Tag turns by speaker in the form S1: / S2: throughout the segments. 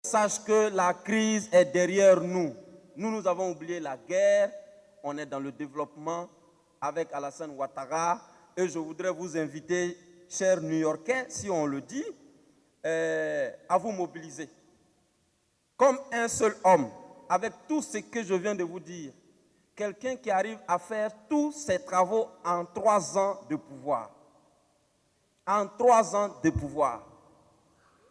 S1: Sache que la crise est derrière nous. Nous avons oublié la guerre. On est dans le développement avec Alassane Ouattara. Et je voudrais vous inviter, chers New-Yorkais, si on le dit, à vous mobiliser. Comme un seul homme, avec tout ce que je viens de vous dire. Quelqu'un qui arrive à faire tous ses travaux en 3 ans de pouvoir. En 3 ans de pouvoir.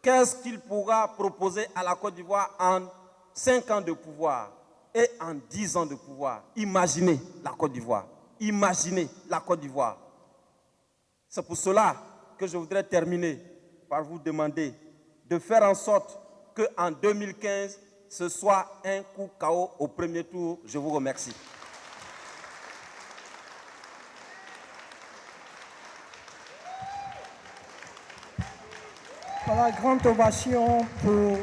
S1: Qu'est-ce qu'il pourra proposer à la Côte d'Ivoire en 5 ans de pouvoir et en 10 ans de pouvoir? Imaginez la Côte d'Ivoire. Imaginez la Côte d'Ivoire. C'est pour cela que je voudrais terminer par vous demander de faire en sorte qu'en 2015, ce soit un coup KO au premier tour. Je vous remercie.
S2: Voilà, grande ovation pour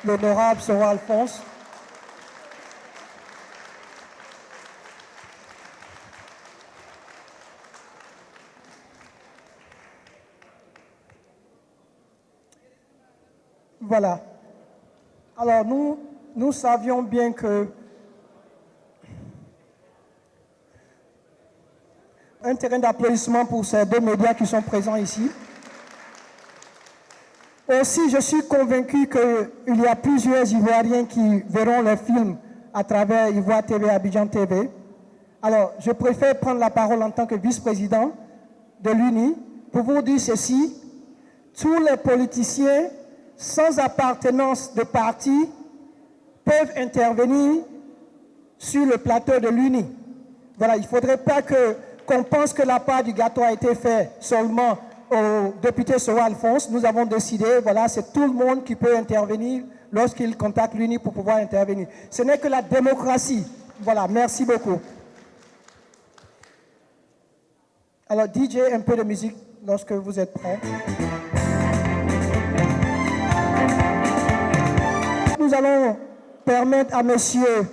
S2: l'honorable Sora Alphonse. Voilà. Alors nous savions bien que un terrain d'applaudissement pour ces 2 médias qui sont présents ici. Aussi, je suis convaincu qu'il y a plusieurs Ivoiriens qui verront le film à travers Ivoire TV, Abidjan TV. Alors, je préfère prendre la parole en tant que vice-président de l'UNI pour vous dire ceci. Tous les politiciens sans appartenance de parti peuvent intervenir sur le plateau de l'UNI. Voilà, il ne faudrait pas qu'on pense que la part du gâteau a été faite seulement au député Sora Alphonse. Nous avons décidé, voilà, c'est tout le monde qui peut intervenir lorsqu'il contacte l'UNI pour pouvoir intervenir. Ce n'est que la démocratie. Voilà, merci beaucoup. Alors, DJ, un peu de musique lorsque vous êtes prêts. Nous allons permettre à monsieur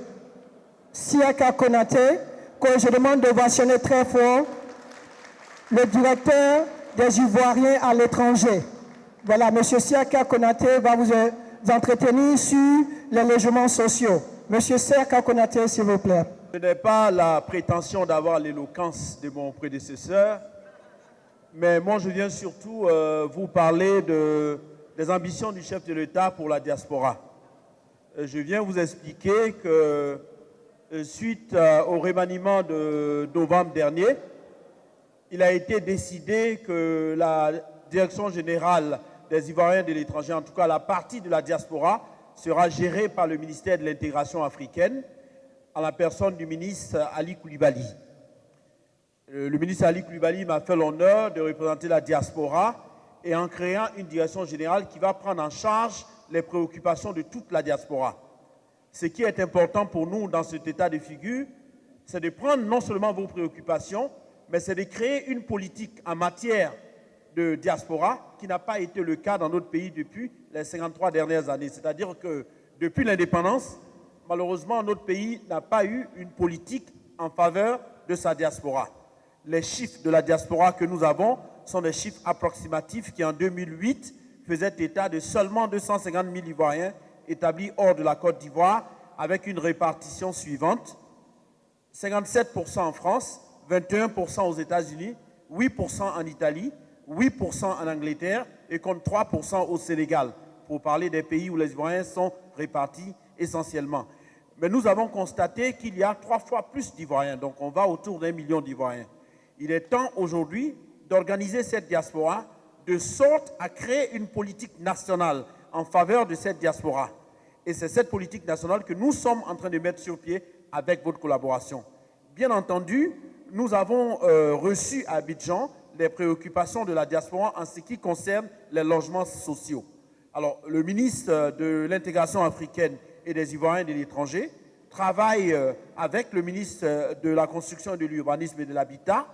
S2: Siaka Konaté, que je demande d'ovationner très fort, le directeur des Ivoiriens à l'étranger. Voilà, monsieur Siaka Konaté va vous entretenir sur les logements sociaux. Monsieur Siaka Konaté, s'il vous plaît.
S3: Je n'ai pas la prétention d'avoir l'éloquence de mon prédécesseur, mais moi je viens surtout vous parler des ambitions du chef de l'État pour la diaspora. Je viens vous expliquer que suite au remaniement de novembre dernier, il a été décidé que la direction générale des Ivoiriens de l'étranger, en tout cas la partie de la diaspora, sera gérée par le ministère de l'intégration africaine, à la personne du ministre Ali Koulibaly. Le ministre Ali Koulibaly m'a fait l'honneur de représenter la diaspora et en créant une direction générale qui va prendre en charge les préoccupations de toute la diaspora. Ce qui est important pour nous dans cet état de figure, c'est de prendre non seulement vos préoccupations, mais c'est de créer une politique en matière de diaspora qui n'a pas été le cas dans notre pays depuis les 53 dernières années. C'est-à-dire que depuis l'indépendance, malheureusement, notre pays n'a pas eu une politique en faveur de sa diaspora. Les chiffres de la diaspora que nous avons sont des chiffres approximatifs qui, en 2008, faisaient état de seulement 250 000 Ivoiriens établis hors de la Côte d'Ivoire, avec une répartition suivante. 57% en France, 21% aux États-Unis, 8% en Italie, 8% en Angleterre et contre 3% au Sénégal, pour parler des pays où les Ivoiriens sont répartis essentiellement. Mais nous avons constaté qu'il y a 3 fois plus d'Ivoiriens, donc on va autour d'1 million d'Ivoiriens. Il est temps aujourd'hui d'organiser cette diaspora de sorte à créer une politique nationale en faveur de cette diaspora. Et c'est cette politique nationale que nous sommes en train de mettre sur pied avec votre collaboration. Bien entendu, nous avons reçu à Abidjan les préoccupations de la diaspora en ce qui concerne les logements sociaux. Alors, le ministre de l'intégration africaine et des Ivoiriens de l'étranger travaille avec le ministre de la construction et de l'urbanisme et de l'habitat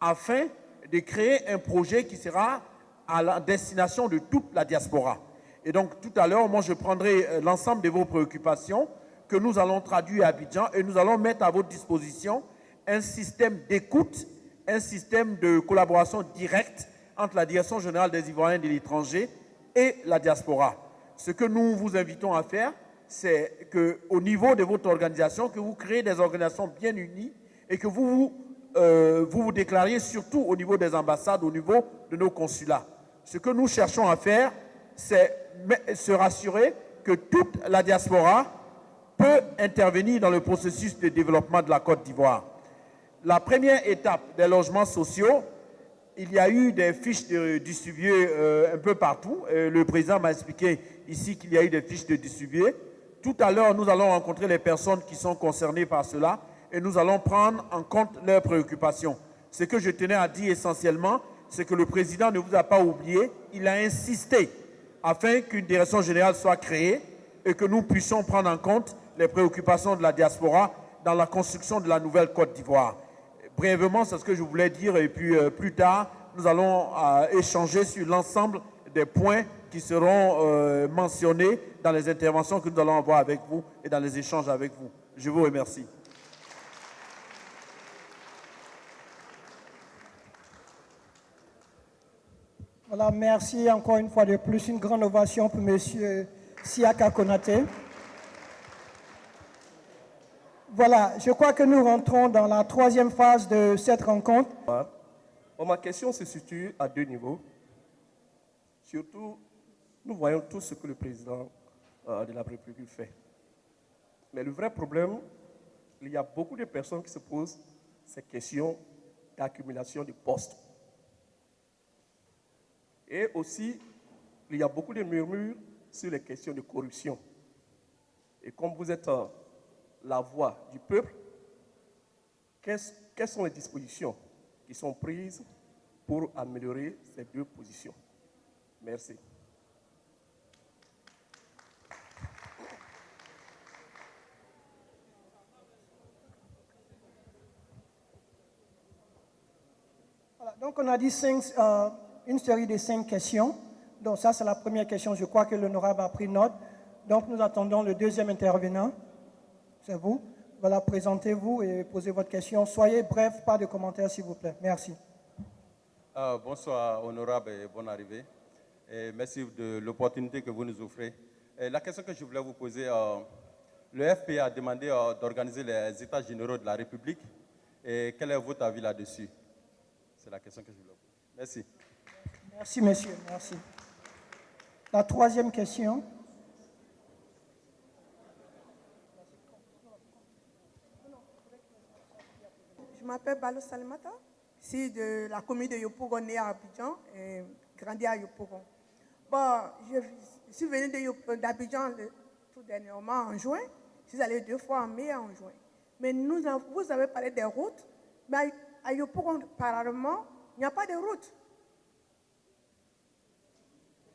S3: afin de créer un projet qui sera à la destination de toute la diaspora. Et donc, tout à l'heure, moi, je prendrai l'ensemble de vos préoccupations que nous allons traduire à Abidjan et nous allons mettre à votre disposition un système d'écoute, un système de collaboration directe entre la Direction générale des Ivoiriens de l'étranger et la diaspora. ce que nous vous invitons à faire, c'est qu'au niveau de votre organisation, que vous créez des organisations bien unies et que vous déclariez surtout au niveau des ambassades, au niveau de nos consulats. Ce que nous cherchons à faire, c'est se rassurer que toute la diaspora peut intervenir dans le processus de développement de la Côte d'Ivoire. La première étape des logements sociaux, il y a eu des fiches de distribuer un peu partout. Le président m'a expliqué ici qu'il y a eu des fiches de distribuer. Tout à l'heure, nous allons rencontrer les personnes qui sont concernées par cela et nous allons prendre en compte leurs préoccupations. Ce que je tenais à dire essentiellement, c'est que le président ne vous a pas oublié. Il a insisté afin qu'une direction générale soit créée et que nous puissions prendre en compte les préoccupations de la diaspora dans la construction de la nouvelle Côte d'Ivoire. Brièvement, c'est ce que je voulais dire et puis plus tard, nous allons échanger sur l'ensemble des points qui seront mentionnés dans les interventions que nous allons avoir avec vous et dans les échanges avec vous. Je vous remercie.
S2: Voilà, merci encore une fois de plus. Une grande ovation pour M. Siaka Konaté. Voilà, je crois que nous rentrons dans la troisième phase de cette rencontre.
S4: Bon, ma question se situe à deux niveaux. Surtout, nous voyons tout ce que le président de la République fait. Mais le vrai problème, il y a beaucoup de personnes qui se posent ces questions d'accumulation de postes. Et aussi, il y a beaucoup de murmures sur les questions de corruption. Et comme vous êtes la voix du peuple, quelles sont les dispositions qui sont prises pour améliorer ces deux positions? Merci.
S2: Voilà, donc on a dit une série de 5 questions. Donc ça, c'est la première question. Je crois que l'honorable a pris note. Donc nous attendons le deuxième intervenant. C'est vous. Voilà, présentez-vous et posez votre question. Soyez bref, pas de commentaires s'il vous plaît. Merci.
S1: Bonsoir, honorable, et bonne arrivée. Et merci de l'opportunité que vous nous offrez. Et la question que je voulais vous poser, le FPA a demandé d'organiser les États généraux de la République. Et quel est votre avis là-dessus? C'est la question que je voulais vous poser. Merci.
S2: Merci, monsieur. Merci. La troisième question.
S5: Je m'appelle Balo Salimata, ici de la commune de Yopougon, née à Abidjan et grandi à Yopougon. Bon, je suis venue d'Abidjan tout dernièrement en juin. Je suis allée 2 fois en mai et en juin. Mais vous avez parlé des routes, mais à Yopougon, apparemment, il n'y a pas de route.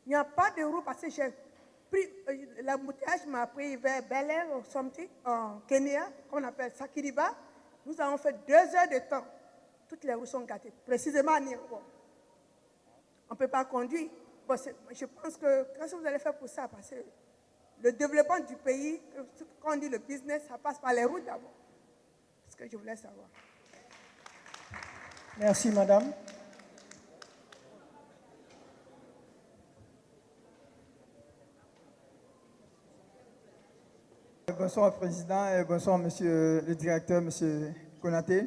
S5: Il n'y a pas de route parce que j'ai pris, l'embouteillage m'a pris vers Bel Air, en Kenya, qu'on appelle Sakiriba. Nous avons fait 2 heures de temps. Toutes les routes sont gâtées, précisément à Nirgo. On ne peut pas conduire. Bon, je pense que qu'est-ce que vous allez faire pour ça? Parce que le développement du pays, quand on dit le business, ça passe par les routes d'abord. C'est ce que je voulais savoir.
S2: Merci, madame.
S6: Bonsoir, Président, et bonsoir, Monsieur le Directeur, Monsieur Konaté.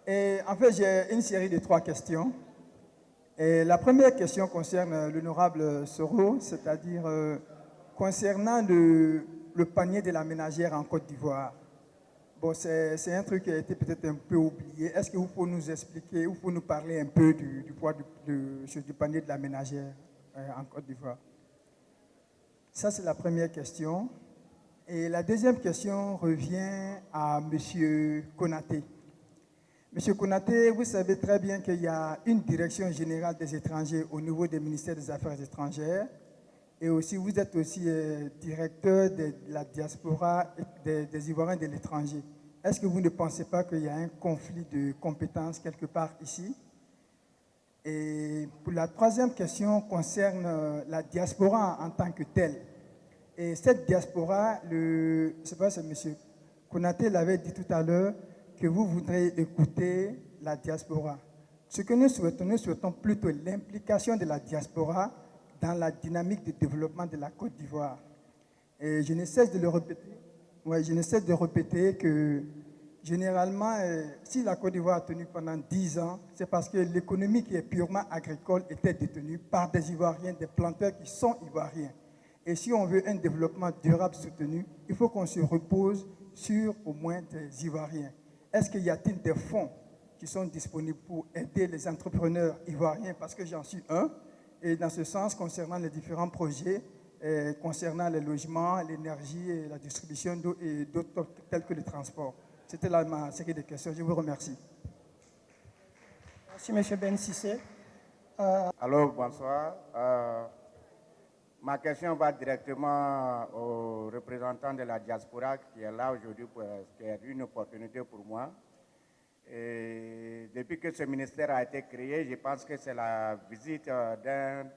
S6: Et en fait, j'ai une série de 3 questions. Et la première question concerne l'honorable Soro, c'est-à-dire concernant le panier de la ménagère en Côte d'Ivoire. Bon, c'est un truc qui a été peut-être un peu oublié. Est-ce que vous pouvez nous expliquer, vous pouvez nous parler un peu du poids du panier de la ménagère en Côte d'Ivoire? Ça, c'est la première question. Et la deuxième question revient à M. Konaté. M. Konaté, vous savez très bien qu'il y a une direction générale des étrangers au niveau du ministère des Affaires étrangères. Et aussi, vous êtes aussi directeur de la diaspora des Ivoiriens de l'étranger. Est-ce que vous ne pensez pas qu'il y a un conflit de compétences quelque part ici? Et pour la troisième question concerne la diaspora en tant que telle. Et cette diaspora, je ne sais pas si M. Konaté l'avait dit tout à l'heure, que vous voudrez écouter la diaspora. Ce que nous souhaitons plutôt l'implication de la diaspora dans la dynamique de développement de la Côte d'Ivoire. Et je ne cesse de le répéter. Ouais, je ne cesse de répéter que généralement, si la Côte d'Ivoire a tenu pendant 10 ans, c'est parce que l'économie qui est purement agricole était détenue par des Ivoiriens, des planteurs qui sont Ivoiriens. Et si on veut un développement durable soutenu, il faut qu'on se repose sur au moins des Ivoiriens. Est-ce qu'il y a-t-il des fonds qui sont disponibles pour aider les entrepreneurs ivoiriens? Parce que j'en suis un. Et dans ce sens, concernant les différents projets, concernant les logements, l'énergie, et la distribution d'eau et d'autres tels que le transport. C'était là ma série de questions. Je vous remercie.
S2: Merci, M. Ben Sissé.
S7: Alors, bonsoir. Ma question va directement au représentant de la diaspora qui est là aujourd'hui, qui est une opportunité pour moi. Et depuis que ce ministère a été créé, je pense que c'est la visite d'un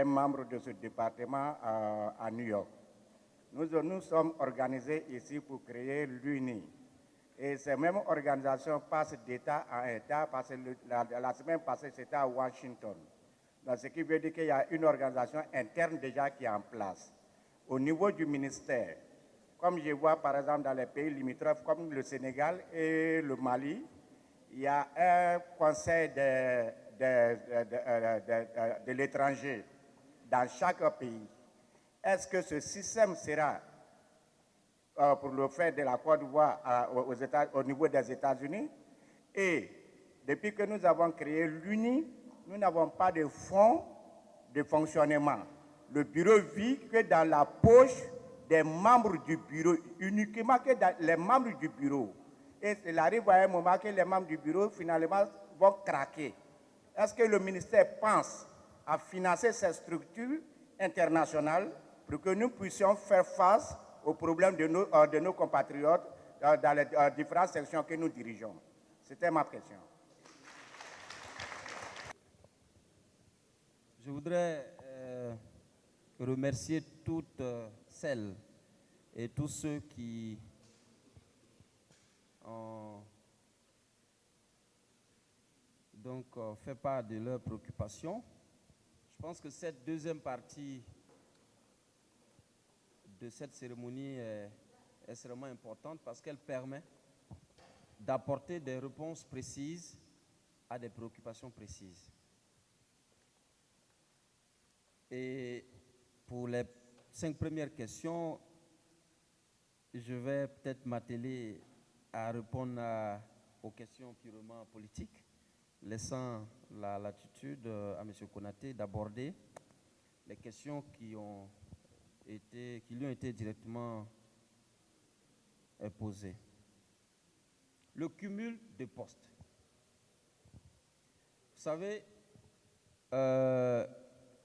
S7: membre de ce département à New York. Nous sommes organisés ici pour créer l'UNI. Et ces mêmes organisations passent d'État en État, parce que la semaine passée, c'était à Washington. Donc, ce qui veut dire qu'il y a une organisation interne déjà qui est en place. Au niveau du ministère, comme je vois par exemple dans les pays limitrophes comme le Sénégal et le Mali, il y a un conseil de l'étranger dans chaque pays. Est-ce que ce système sera pour le fait de la Côte d'Ivoire au niveau des États-Unis? Et depuis que nous avons créé l'UNI, nous n'avons pas de fonds de fonctionnement. Le bureau vit que dans la poche des membres du bureau, uniquement que dans les membres du bureau. Et il arrive à un moment que les membres du bureau, finalement, vont craquer. Est-ce que le ministère pense à financer ces structures internationales pour que nous puissions faire face aux problèmes de nos compatriotes dans les différentes sections que nous dirigeons? C'était ma question.
S1: Je voudrais remercier toutes celles et tous ceux qui ont donc fait part de leurs préoccupations. Je pense que cette deuxième partie de cette cérémonie est extrêmement importante parce qu'elle permet d'apporter des réponses précises à des préoccupations précises. Et pour les 5 premières questions, je vais peut-être m'atteler à répondre aux questions purement politiques, laissant la latitude à M. Konaté d'aborder les questions qui lui ont été directement posées. Le cumul de postes. Vous savez,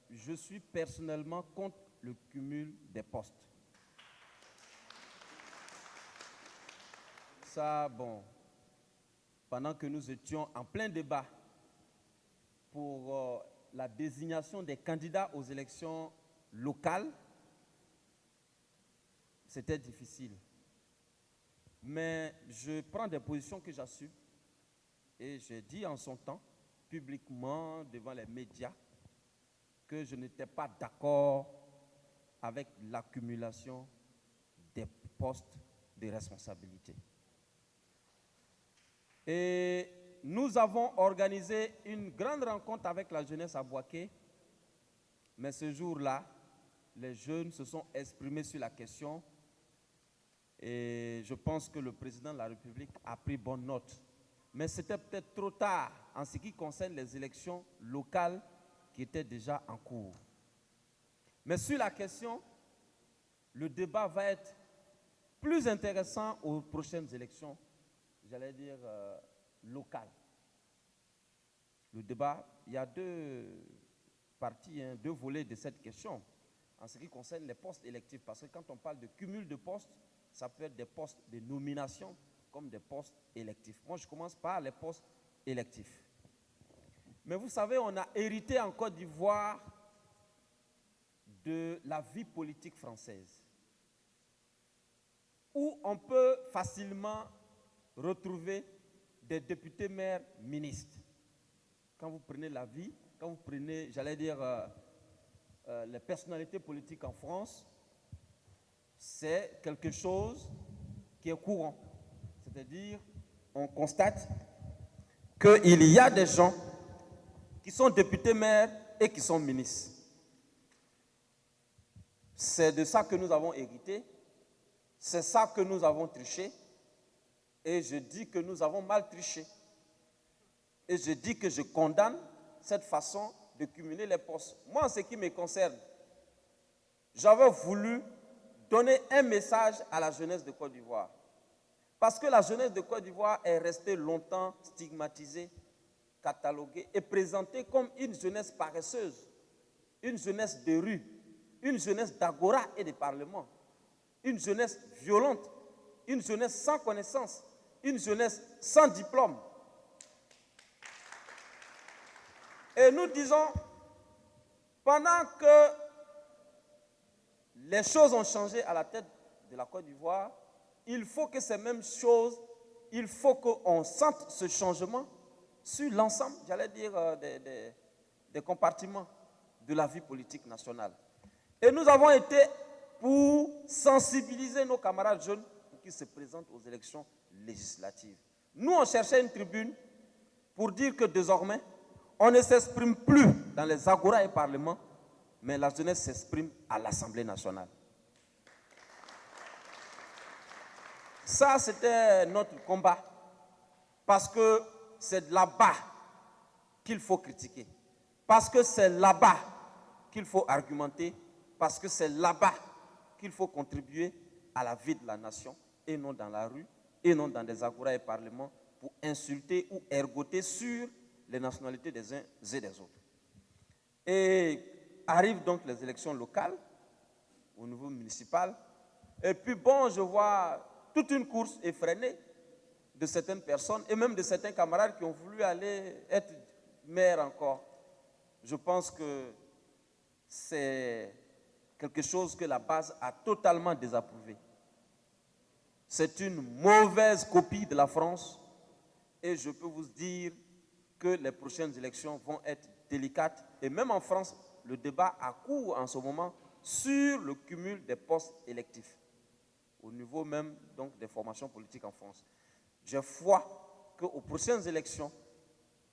S1: je suis personnellement contre le cumul des postes. Ça, bon, pendant que nous étions en plein débat pour la désignation des candidats aux élections locales, c'était difficile. Mais je prends des positions que j'assume et j'ai dit en son temps, publiquement, devant les médias, que je n'étais pas d'accord avec l'accumulation des postes de responsabilité. Et nous avons organisé une grande rencontre avec la jeunesse à Bouaké, mais ce jour-là, les jeunes se sont exprimés sur la question et je pense que le président de la République a pris bonne note. Mais c'était peut-être trop tard en ce qui concerne les élections locales qui étaient déjà en cours. Mais sur la question, le débat va être plus intéressant aux prochaines élections, j'allais dire locales. Le débat, il y a 2 parties, 2 volets de cette question en ce qui concerne les postes électifs. Parce que quand on parle de cumul de postes, ça peut être des postes de nomination comme des postes électifs. Moi, je commence par les postes électifs. Mais vous savez, on a hérité en Côte d'Ivoire de la vie politique française, où on peut facilement retrouver des députés maires ministres. Quand vous prenez la vie quand vous prenez, j'allais dire, les personnalités politiques en France, c'est quelque chose qui est courant. C'est-à-dire, on constate qu'il y a des gens qui sont députés maires et qui sont ministres. C'est de ça que nous avons hérité, c'est ça que nous avons triché, et je dis que nous avons mal triché. Et je dis que je condamne cette façon de cumuler les postes. Moi, en ce qui me concerne, j'avais voulu donner un message à la jeunesse de Côte d'Ivoire. Parce que la jeunesse de Côte d'Ivoire est restée longtemps stigmatisée, cataloguée et présentée comme une jeunesse paresseuse, une jeunesse de rue, une jeunesse d'agora et de parlement, une jeunesse violente, une jeunesse sans connaissance, une jeunesse sans diplôme. Et nous disons, pendant que les choses ont changé à la tête de la Côte d'Ivoire, il faut que ces mêmes choses, il faut qu'on sente ce changement sur l'ensemble, j'allais dire, des compartiments de la vie politique nationale. Et nous avons été pour sensibiliser nos camarades jeunes pour qu'ils se présentent aux élections législatives. Nous, on cherchait une tribune pour dire que désormais, on ne s'exprime plus dans les agoras et parlements, mais la jeunesse s'exprime à l'Assemblée nationale. Ça, c'était notre combat, parce que c'est là-bas qu'il faut critiquer, parce que c'est là-bas qu'il faut argumenter, parce que c'est là-bas qu'il faut contribuer à la vie de la nation, et non dans la rue, et non dans des agoras et parlements, pour insulter ou ergoter sur les nationalités des uns et des autres. Et arrivent donc les élections locales, au niveau municipal, et puis bon, je vois toute une course effrénée de certaines personnes, et même de certains camarades qui ont voulu aller être maire encore. Je pense que c'est quelque chose que la base a totalement désapprouvé. C'est une mauvaise copie de la France, et je peux vous dire que les prochaines élections vont être délicates. Et même en France, le débat a cours en ce moment sur le cumul des postes électifs, au niveau même donc des formations politiques en France. J'ai foi qu'aux prochaines élections,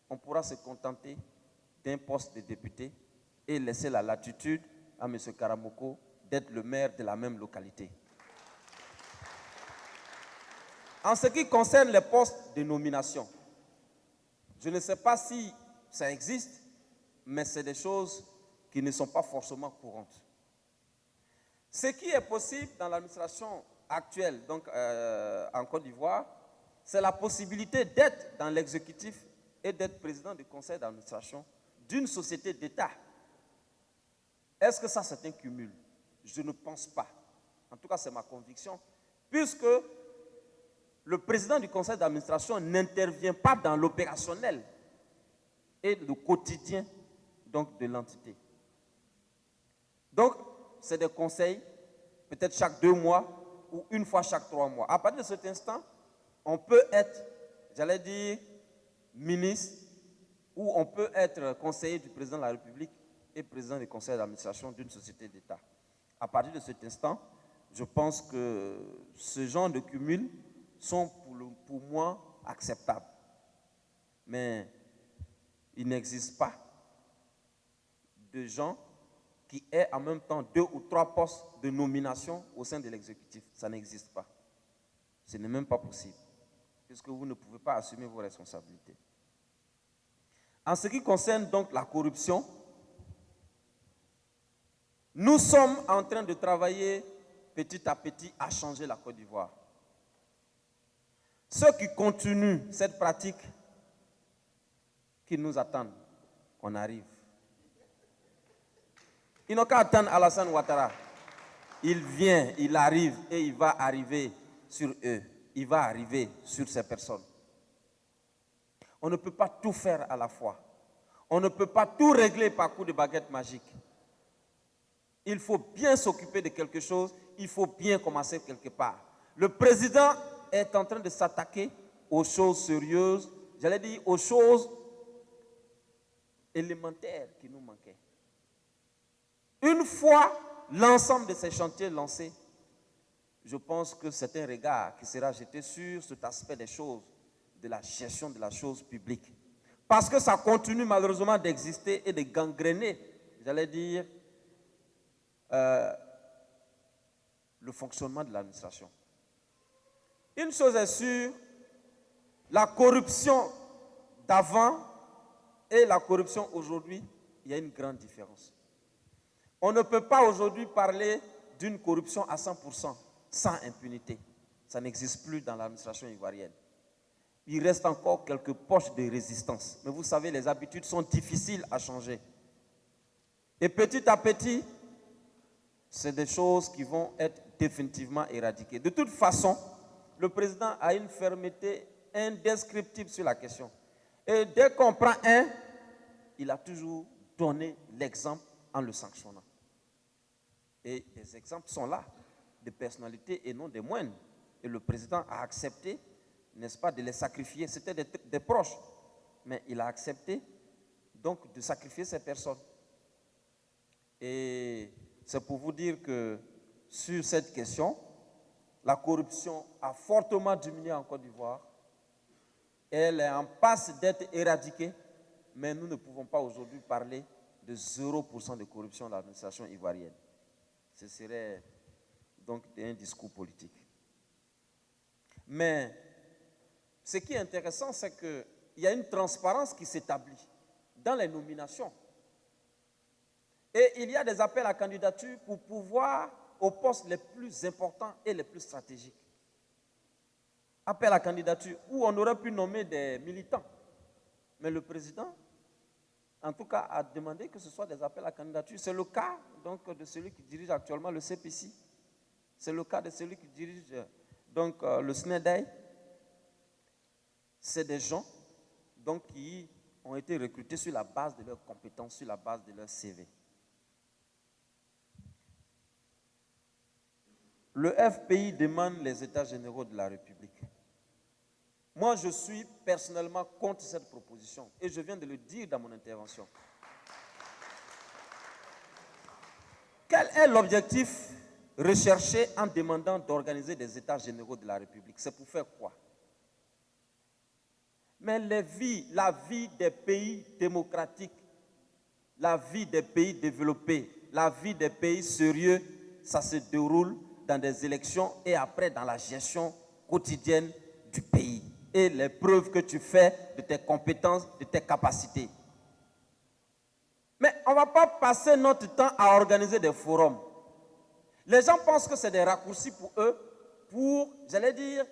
S1: on pourra se contenter d'un poste de député et laisser la latitude à M. Karamoko d'être le maire de la même localité. En ce qui concerne les postes de nomination, je ne sais pas si ça existe, mais c'est des choses qui ne sont pas forcément courantes. Ce qui est possible dans l'administration actuelle, donc en Côte d'Ivoire, c'est la possibilité d'être dans l'exécutif et d'être président du conseil d'administration d'une société d'État. Est-ce que ça, c'est un cumul? Je ne pense pas. En tout cas, c'est ma conviction, puisque le président du conseil d'administration n'intervient pas dans l'opérationnel et le quotidien donc, de l'entité. Donc, c'est des conseils, peut-être chaque 2 mois ou une fois chaque 3 mois. À partir de cet instant, on peut être, j'allais dire, ministre, ou on peut être conseiller du président de la République et président du conseil d'administration d'une société d'État. À partir de cet instant, je pense que ce genre de cumul sont pour moi acceptables. Mais il n'existe pas de gens qui aient en même temps 2 ou 3 postes de nomination au sein de l'exécutif. Ça n'existe pas. Ce n'est même pas possible, puisque vous ne pouvez pas assumer vos responsabilités. En ce qui concerne donc la corruption, nous sommes en train de travailler petit à petit à changer la Côte d'Ivoire. Ceux qui continuent cette pratique, qu'ils nous attendent, on arrive. Ils n'ont qu'à attendre Alassane Ouattara. Il vient, il arrive et il va arriver sur eux. Il va arriver sur ces personnes. On ne peut pas tout faire à la fois. On ne peut pas tout régler par coup de baguette magique. Il faut bien s'occuper de quelque chose. Il faut bien commencer quelque part. Le président est en train de s'attaquer aux choses sérieuses, j'allais dire aux choses élémentaire qui nous manquait. Une fois l'ensemble de ces chantiers lancés, je pense que c'est un regard qui sera jeté sur cet aspect des choses, de la gestion de la chose publique. Parce que ça continue malheureusement d'exister et de gangréner, j'allais dire, le fonctionnement de l'administration. Une chose est sûre, la corruption d'avant et la corruption aujourd'hui, il y a une grande différence. On ne peut pas aujourd'hui parler d'une corruption à 100% sans impunité. Ça n'existe plus dans l'administration ivoirienne. Il reste encore quelques poches de résistance. Mais vous savez, les habitudes sont difficiles à changer. Et petit à petit, c'est des choses qui vont être définitivement éradiquées. De toute façon, le président a une fermeté indescriptible sur la question. Et dès qu'on prend un, il a toujours donné l'exemple en le sanctionnant. Et des exemples sont là, de personnalités et non des moindres. Et le président a accepté, n'est-ce pas, de les sacrifier. C'était des proches. Mais il a accepté, donc, de sacrifier ces personnes. Et c'est pour vous dire que sur cette question, la corruption a fortement diminué en Côte d'Ivoire. Elle est en passe d'être éradiquée, mais nous ne pouvons pas aujourd'hui parler de 0% de corruption dans l'administration ivoirienne. Ce serait donc un discours politique. Mais ce qui est intéressant, c'est qu'il y a une transparence qui s'établit dans les nominations. Et il y a des appels à candidature pour pouvoir aux postes les plus importants et les plus stratégiques. Appel à candidature où on aurait pu nommer des militants. Mais le président, en tout cas, a demandé que ce soit des appels à candidature. C'est le cas donc, de celui qui dirige actuellement le CPC. C'est le cas de celui qui dirige donc, le SNEDEI. C'est des gens donc, qui ont été recrutés sur la base de leurs compétences, sur la base de leur CV. Le FPI demande les États généraux de la République. Moi, je suis personnellement contre cette proposition et je viens de le dire dans mon intervention. Quel est l'objectif recherché en demandant d'organiser des États généraux de la République? C'est pour faire quoi? Mais la vie des pays démocratiques, la vie des pays développés, la vie des pays sérieux, ça se déroule dans des élections et après dans la gestion quotidienne du pays et les preuves que tu fais de tes compétences, de tes capacités. Mais on ne va pas passer notre temps à organiser des forums. Les gens pensent que c'est des raccourcis pour eux pour, j'allais dire,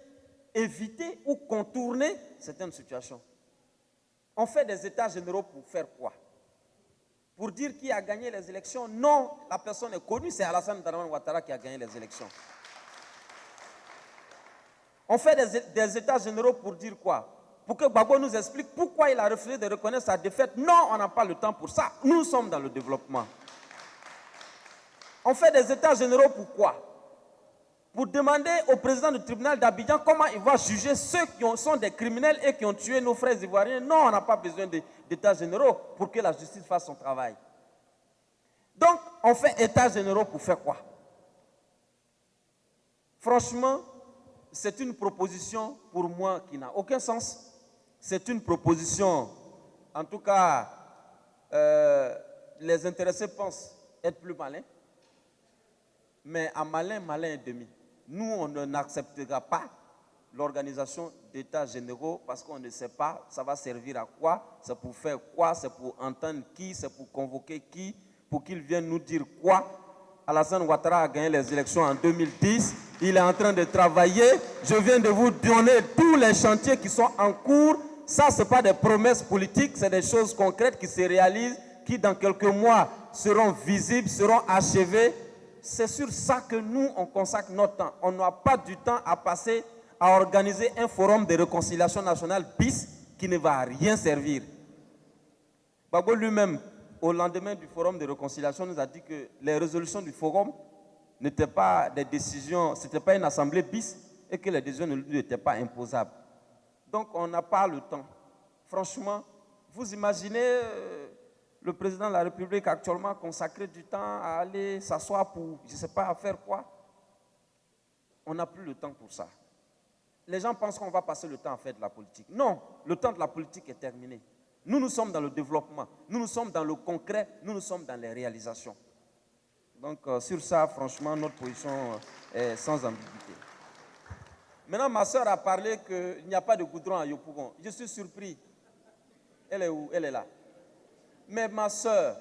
S1: éviter ou contourner certaines situations. On fait des états généraux pour faire quoi? Pour dire qui a gagné les élections? Non, la personne est connue, c'est Alassane Dramane Ouattara qui a gagné les élections. On fait des états généraux pour dire quoi? Pour que Gbagbo nous explique pourquoi il a refusé de reconnaître sa défaite. Non, on n'a pas le temps pour ça. Nous sommes dans le développement. On fait des états généraux pour quoi? Pour demander au président du tribunal d'Abidjan comment il va juger ceux qui sont des criminels et qui ont tué nos frères ivoiriens. Non, on n'a pas besoin d'états généraux pour que la justice fasse son travail. Donc, on fait états généraux pour faire quoi? Franchement, c'est une proposition pour moi qui n'a aucun sens. C'est une proposition, en tout cas, les intéressés pensent être plus malins. Mais à malin, malin et demi. Nous, on n'acceptera pas l'organisation d'états généraux parce qu'on ne sait pas ça va servir à quoi, c'est pour faire quoi, c'est pour entendre qui, c'est pour convoquer qui, pour qu'ils viennent nous dire quoi. Alassane Ouattara a gagné les élections en 2010. Il est en train de travailler. Je viens de vous donner tous les chantiers qui sont en cours. Ça, ce n'est pas des promesses politiques, c'est des choses concrètes qui se réalisent, qui dans quelques mois seront visibles, seront achevées. C'est sur ça que nous, on consacre notre temps. On n'a pas du temps à passer à organiser un forum de réconciliation nationale bis qui ne va à rien servir. Gbagbo lui-même, au lendemain du forum de réconciliation, nous a dit que les résolutions du forum n'étaient pas des décisions, ce n'était pas une assemblée bis et que les décisions n'étaient pas imposables. Donc on n'a pas le temps. Franchement, vous imaginez le président de la République actuellement consacré du temps à aller s'asseoir pour, je ne sais pas, à faire quoi. On n'a plus le temps pour ça. Les gens pensent qu'on va passer le temps à faire de la politique. Non, le temps de la politique est terminé. Nous sommes dans le développement, nous sommes dans le concret, nous sommes dans les réalisations. Donc, sur ça, franchement, notre position est sans ambiguïté. Maintenant, ma soeur a parlé qu'il n'y a pas de goudron à Yopougon. Je suis surpris. Elle est où? Elle est là. Mais ma soeur,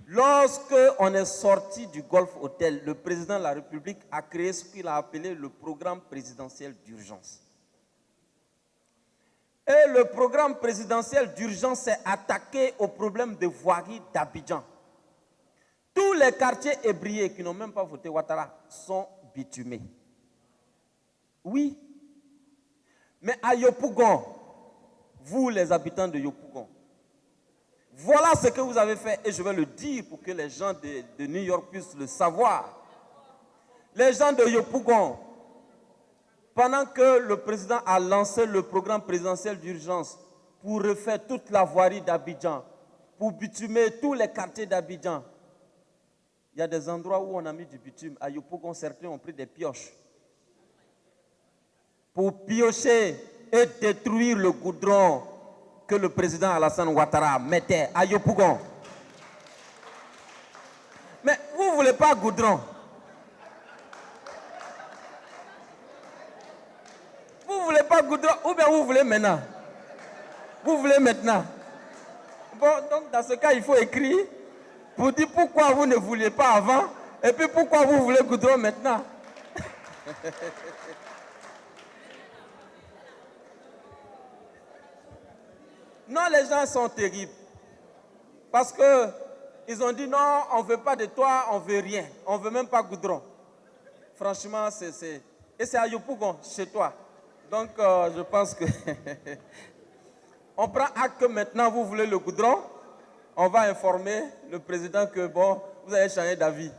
S1: lorsque on est sorti du Golf Hotel, le président de la République a créé ce qu'il a appelé le programme présidentiel d'urgence. Et le programme présidentiel d'urgence s'est attaqué au problème de voirie d'Abidjan. Tous les quartiers ébriés qui n'ont même pas voté Ouattara sont bitumés. Oui. Mais à Yopougon, vous les habitants de Yopougon, voilà ce que vous avez fait et je vais le dire pour que les gens de New York puissent le savoir. Les gens de Yopougon, pendant que le président a lancé le programme présidentiel d'urgence pour refaire toute la voirie d'Abidjan, pour bitumer tous les quartiers d'Abidjan, il y a des endroits où on a mis du bitume. À Yopougon, certains ont pris des pioches pour piocher et détruire le goudron que le président Alassane Ouattara mettait à Yopougon. Mais vous ne voulez pas goudron. Vous ne voulez pas goudron, ou bien vous voulez maintenant? Vous voulez maintenant? Bon, donc dans ce cas, il faut écrire pour dire pourquoi vous ne vouliez pas avant et puis pourquoi vous voulez goudron maintenant. Non, les gens sont terribles. Parce qu'ils ont dit non, on ne veut pas de toi, on ne veut rien. On ne veut même pas goudron. Franchement, et c'est à Yopougon, chez toi. Donc, je pense que on prend acte que maintenant vous voulez le goudron. On va informer le président que bon, vous avez changé d'avis.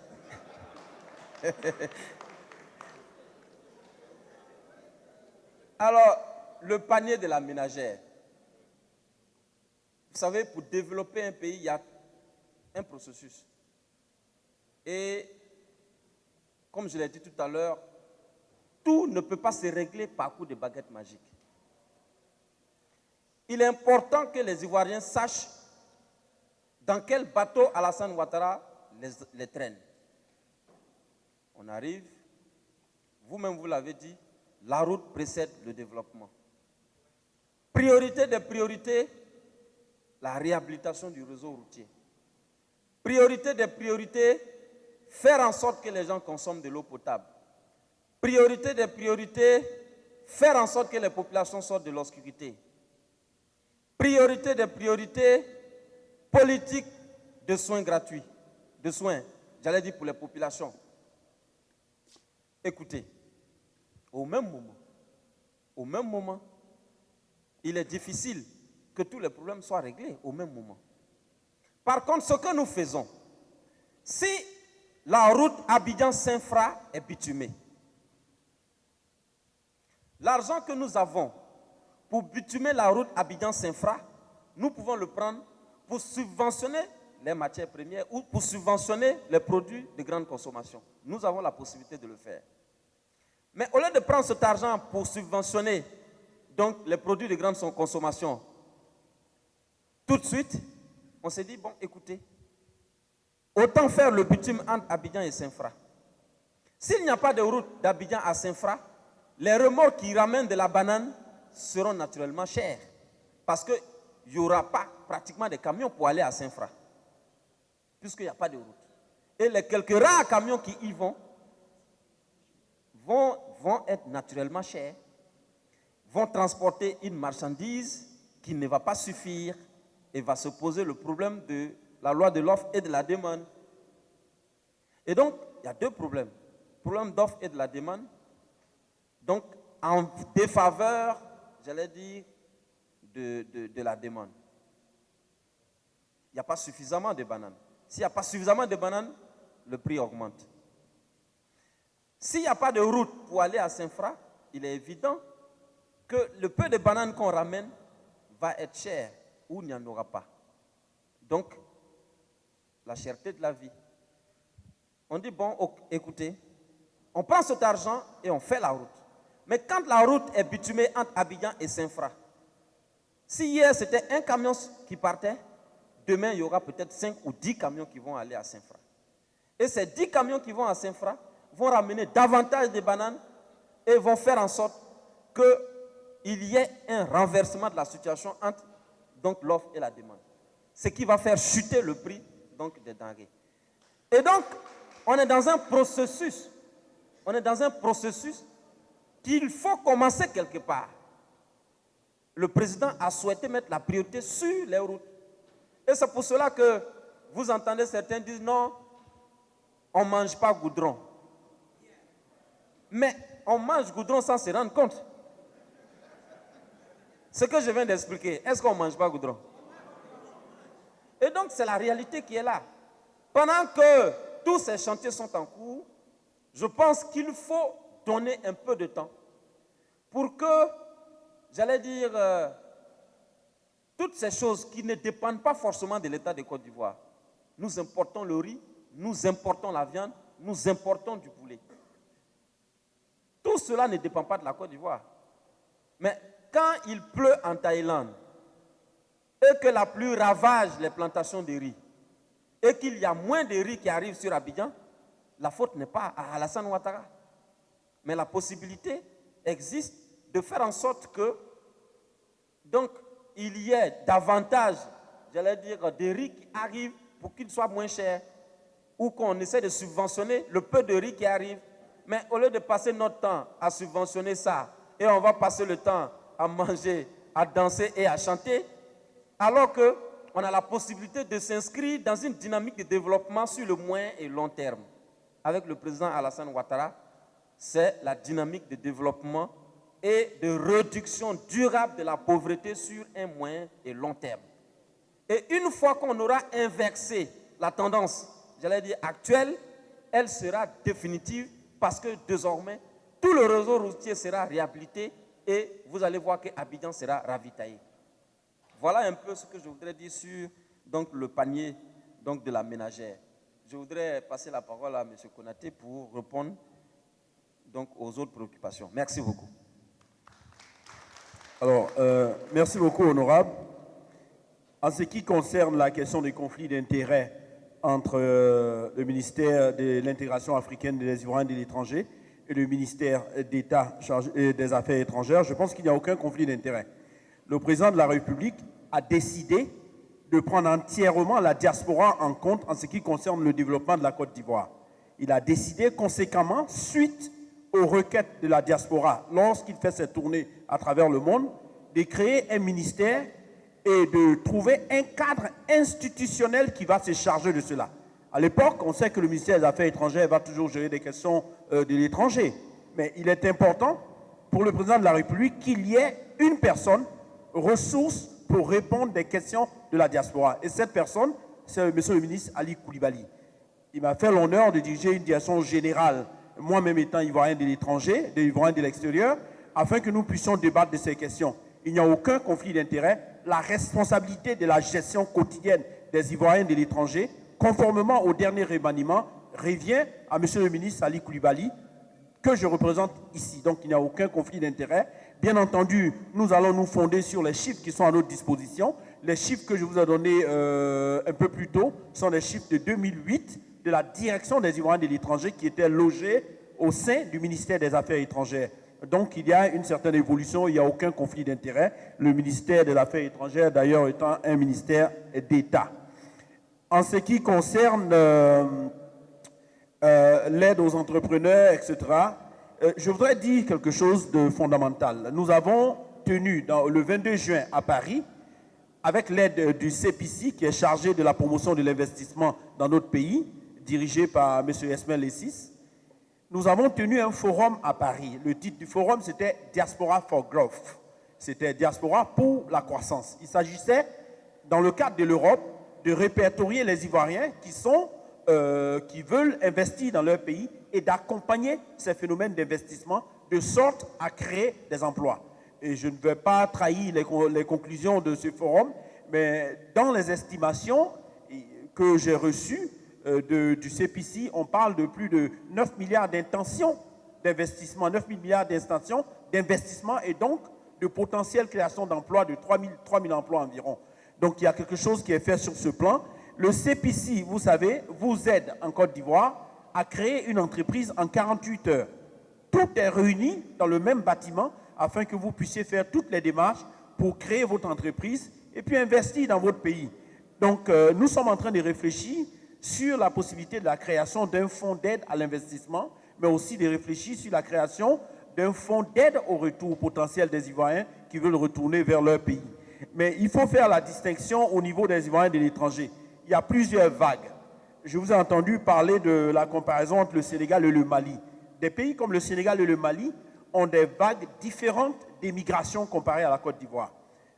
S1: Alors, le panier de la ménagère. Vous savez, pour développer un pays, il y a un processus. Et, comme je l'ai dit tout à l'heure, tout ne peut pas se régler par coup de baguette magique. Il est important que les Ivoiriens sachent dans quel bateau Alassane Ouattara les traîne. On arrive, vous-même vous l'avez dit, la route précède le développement. Priorité des priorités, la réhabilitation du réseau routier. Priorité des priorités, faire en sorte que les gens consomment de l'eau potable. Priorité des priorités, faire en sorte que les populations sortent de l'obscurité. Priorité des priorités, politique de soins gratuits, de soins, j'allais dire pour les populations. Écoutez, au même moment, il est difficile que tous les problèmes soient réglés au même moment. Par contre, ce que nous faisons, si la route Abidjan-Saint-Fra est bitumée, l'argent que nous avons pour bitumer la route Abidjan-Saint-Fra, nous pouvons le prendre pour subventionner les matières premières ou pour subventionner les produits de grande consommation. Nous avons la possibilité de le faire. Mais au lieu de prendre cet argent pour subventionner donc, les produits de grande consommation, tout de suite, on s'est dit, bon, écoutez, autant faire le bitume entre Abidjan et Saint-Fra. S'il n'y a pas de route d'Abidjan à Saint-Fra, les remorques qui ramènent de la banane seront naturellement chers. Parce qu'il n'y aura pas pratiquement de camions pour aller à Saint-Fra. Puisqu'il n'y a pas de route. Et les quelques rares camions qui y vont être naturellement chers, vont transporter une marchandise qui ne va pas suffire et va se poser le problème de la loi de l'offre et de la demande. Et donc, il y a deux problèmes. Problème d'offre et de la demande. Donc, en défaveur, j'allais dire, de la demande. Il n'y a pas suffisamment de bananes. S'il n'y a pas suffisamment de bananes, le prix augmente. S'il n'y a pas de route pour aller à Saint-Fra, il est évident que le peu de bananes qu'on ramène va être cher ou il n'y en aura pas. Donc, la cherté de la vie. On dit, bon, écoutez, on prend cet argent et on fait la route. Mais quand la route est bitumée entre Abidjan et Saint-Fra, si hier c'était un camion qui partait, demain il y aura peut-être 5 ou 10 camions qui vont aller à Saint-Fra. Et ces 10 camions qui vont à Saint-Fra vont ramener davantage de bananes et vont faire en sorte qu'il y ait un renversement de la situation entre donc l'offre et la demande. Ce qui va faire chuter le prix donc des denrées. Et donc, on est dans un processus. On est dans un processus qu'il faut commencer quelque part. Le président a souhaité mettre la priorité sur les routes. Et c'est pour cela que vous entendez certains dire non, on ne mange pas goudron. Mais on mange goudron sans se rendre compte. Ce que je viens d'expliquer, est-ce qu'on ne mange pas goudron? Et donc c'est la réalité qui est là. Pendant que tous ces chantiers sont en cours, je pense qu'il faut donner un peu de temps pour que, j'allais dire, toutes ces choses qui ne dépendent pas forcément de l'État de Côte d'Ivoire. Nous importons le riz, nous importons la viande, nous importons du poulet. Tout cela ne dépend pas de la Côte d'Ivoire. Mais quand il pleut en Thaïlande et que la pluie ravage les plantations de riz et qu'il y a moins de riz qui arrive sur Abidjan, la faute n'est pas à Alassane Ouattara. Mais la possibilité existe de faire en sorte que donc il y ait davantage, j'allais dire, de riz qui arrivent pour qu'il soit moins cher, ou qu'on essaie de subventionner le peu de riz qui arrive. Mais au lieu de passer notre temps à subventionner ça, et on va passer le temps à manger, à danser et à chanter, alors qu'on a la possibilité de s'inscrire dans une dynamique de développement sur le moyen et long terme. Avec le président Alassane Ouattara, c'est la dynamique de développement et de réduction durable de la pauvreté sur un moyen et long terme. Et une fois qu'on aura inversé la tendance, j'allais dire actuelle, elle sera définitive parce que désormais, tout le réseau routier sera réhabilité et vous allez voir qu'Abidjan sera ravitaillé. Voilà un peu ce que je voudrais dire sur donc, le panier donc, de la ménagère. Je voudrais passer la parole à M. Konaté pour répondre donc, aux autres préoccupations. Merci beaucoup.
S3: Alors, merci beaucoup, honorable. En ce qui concerne la question des conflits d'intérêts entre le ministère de l'intégration africaine des Ivoiriens de l'étranger et le ministère d'État chargé des Affaires étrangères, je pense qu'il n'y a aucun conflit d'intérêts. Le président de la République a décidé de prendre entièrement la diaspora en compte en ce qui concerne le développement de la Côte d'Ivoire. Il a décidé conséquemment, suite aux requêtes de la diaspora, lorsqu'il fait ses tournées à travers le monde, de créer un ministère et de trouver un cadre institutionnel qui va se charger de cela. À l'époque, on sait que le ministère des Affaires étrangères va toujours gérer des questions de l'étranger. Mais il est important pour le président de la République qu'il y ait une personne ressource pour répondre des questions de la diaspora. Et cette personne, c'est monsieur le ministre Ali Koulibaly. Il m'a fait l'honneur de diriger une direction générale, moi-même étant ivoirien de l'étranger, des ivoiriens de l'extérieur, afin que nous puissions débattre de ces questions. Il n'y a aucun conflit d'intérêt. La responsabilité de la gestion quotidienne des Ivoiriens de l'étranger, conformément au dernier remaniement, revient à monsieur le ministre Ali Koulibaly, que je représente ici. Donc il n'y a aucun conflit d'intérêt. Bien entendu, nous allons nous fonder sur les chiffres qui sont à notre disposition. Les chiffres que je vous ai donnés un peu plus tôt sont les chiffres de 2008 de la direction des Ivoiriens de l'étranger qui étaient logés au sein du ministère des Affaires étrangères. Donc il y a une certaine évolution, il n'y a aucun conflit d'intérêt. Le ministère des Affaires étrangères, d'ailleurs, étant un ministère d'État. En ce qui concerne l'aide aux entrepreneurs, etc., je voudrais dire quelque chose de fondamental. Nous avons tenu le 22 juin à Paris, avec l'aide du CPC, qui est chargé de la promotion de l'investissement dans notre pays, dirigé par M. Esmail Essis. Nous avons tenu un forum à Paris. Le titre du forum, c'était Diaspora for Growth. C'était Diaspora pour la croissance. Il s'agissait, dans le cadre de l'Europe, de répertorier les Ivoiriens qui veulent investir dans leur pays et d'accompagner ces phénomènes d'investissement de sorte à créer des emplois. Et je ne vais pas trahir les conclusions de ce forum, Mais dans les estimations que j'ai reçues du CPC, on parle de plus de 9 milliards d'intentions d'investissement, 9 000 milliards d'intentions d'investissement et donc de potentielle création d'emplois de 3 000 emplois environ. Donc il y a quelque chose qui est fait sur ce plan. Le CPC, vous savez, vous aide en Côte d'Ivoire à créer une entreprise en 48 heures. Tout est réuni dans le même bâtiment afin que vous puissiez faire toutes les démarches pour créer votre entreprise et puis investir dans votre pays. Donc nous sommes en train de réfléchir sur la possibilité de la création d'un fonds d'aide à l'investissement, mais aussi de réfléchir sur la création d'un fonds d'aide au retour potentiel des Ivoiriens qui veulent retourner vers leur pays. Mais il faut faire la distinction au niveau des Ivoiriens de l'étranger. Il y a plusieurs vagues. Je vous ai entendu parler de la comparaison entre le Sénégal et le Mali. Des pays comme le Sénégal et le Mali ont des vagues différentes d'émigration comparées à la Côte d'Ivoire.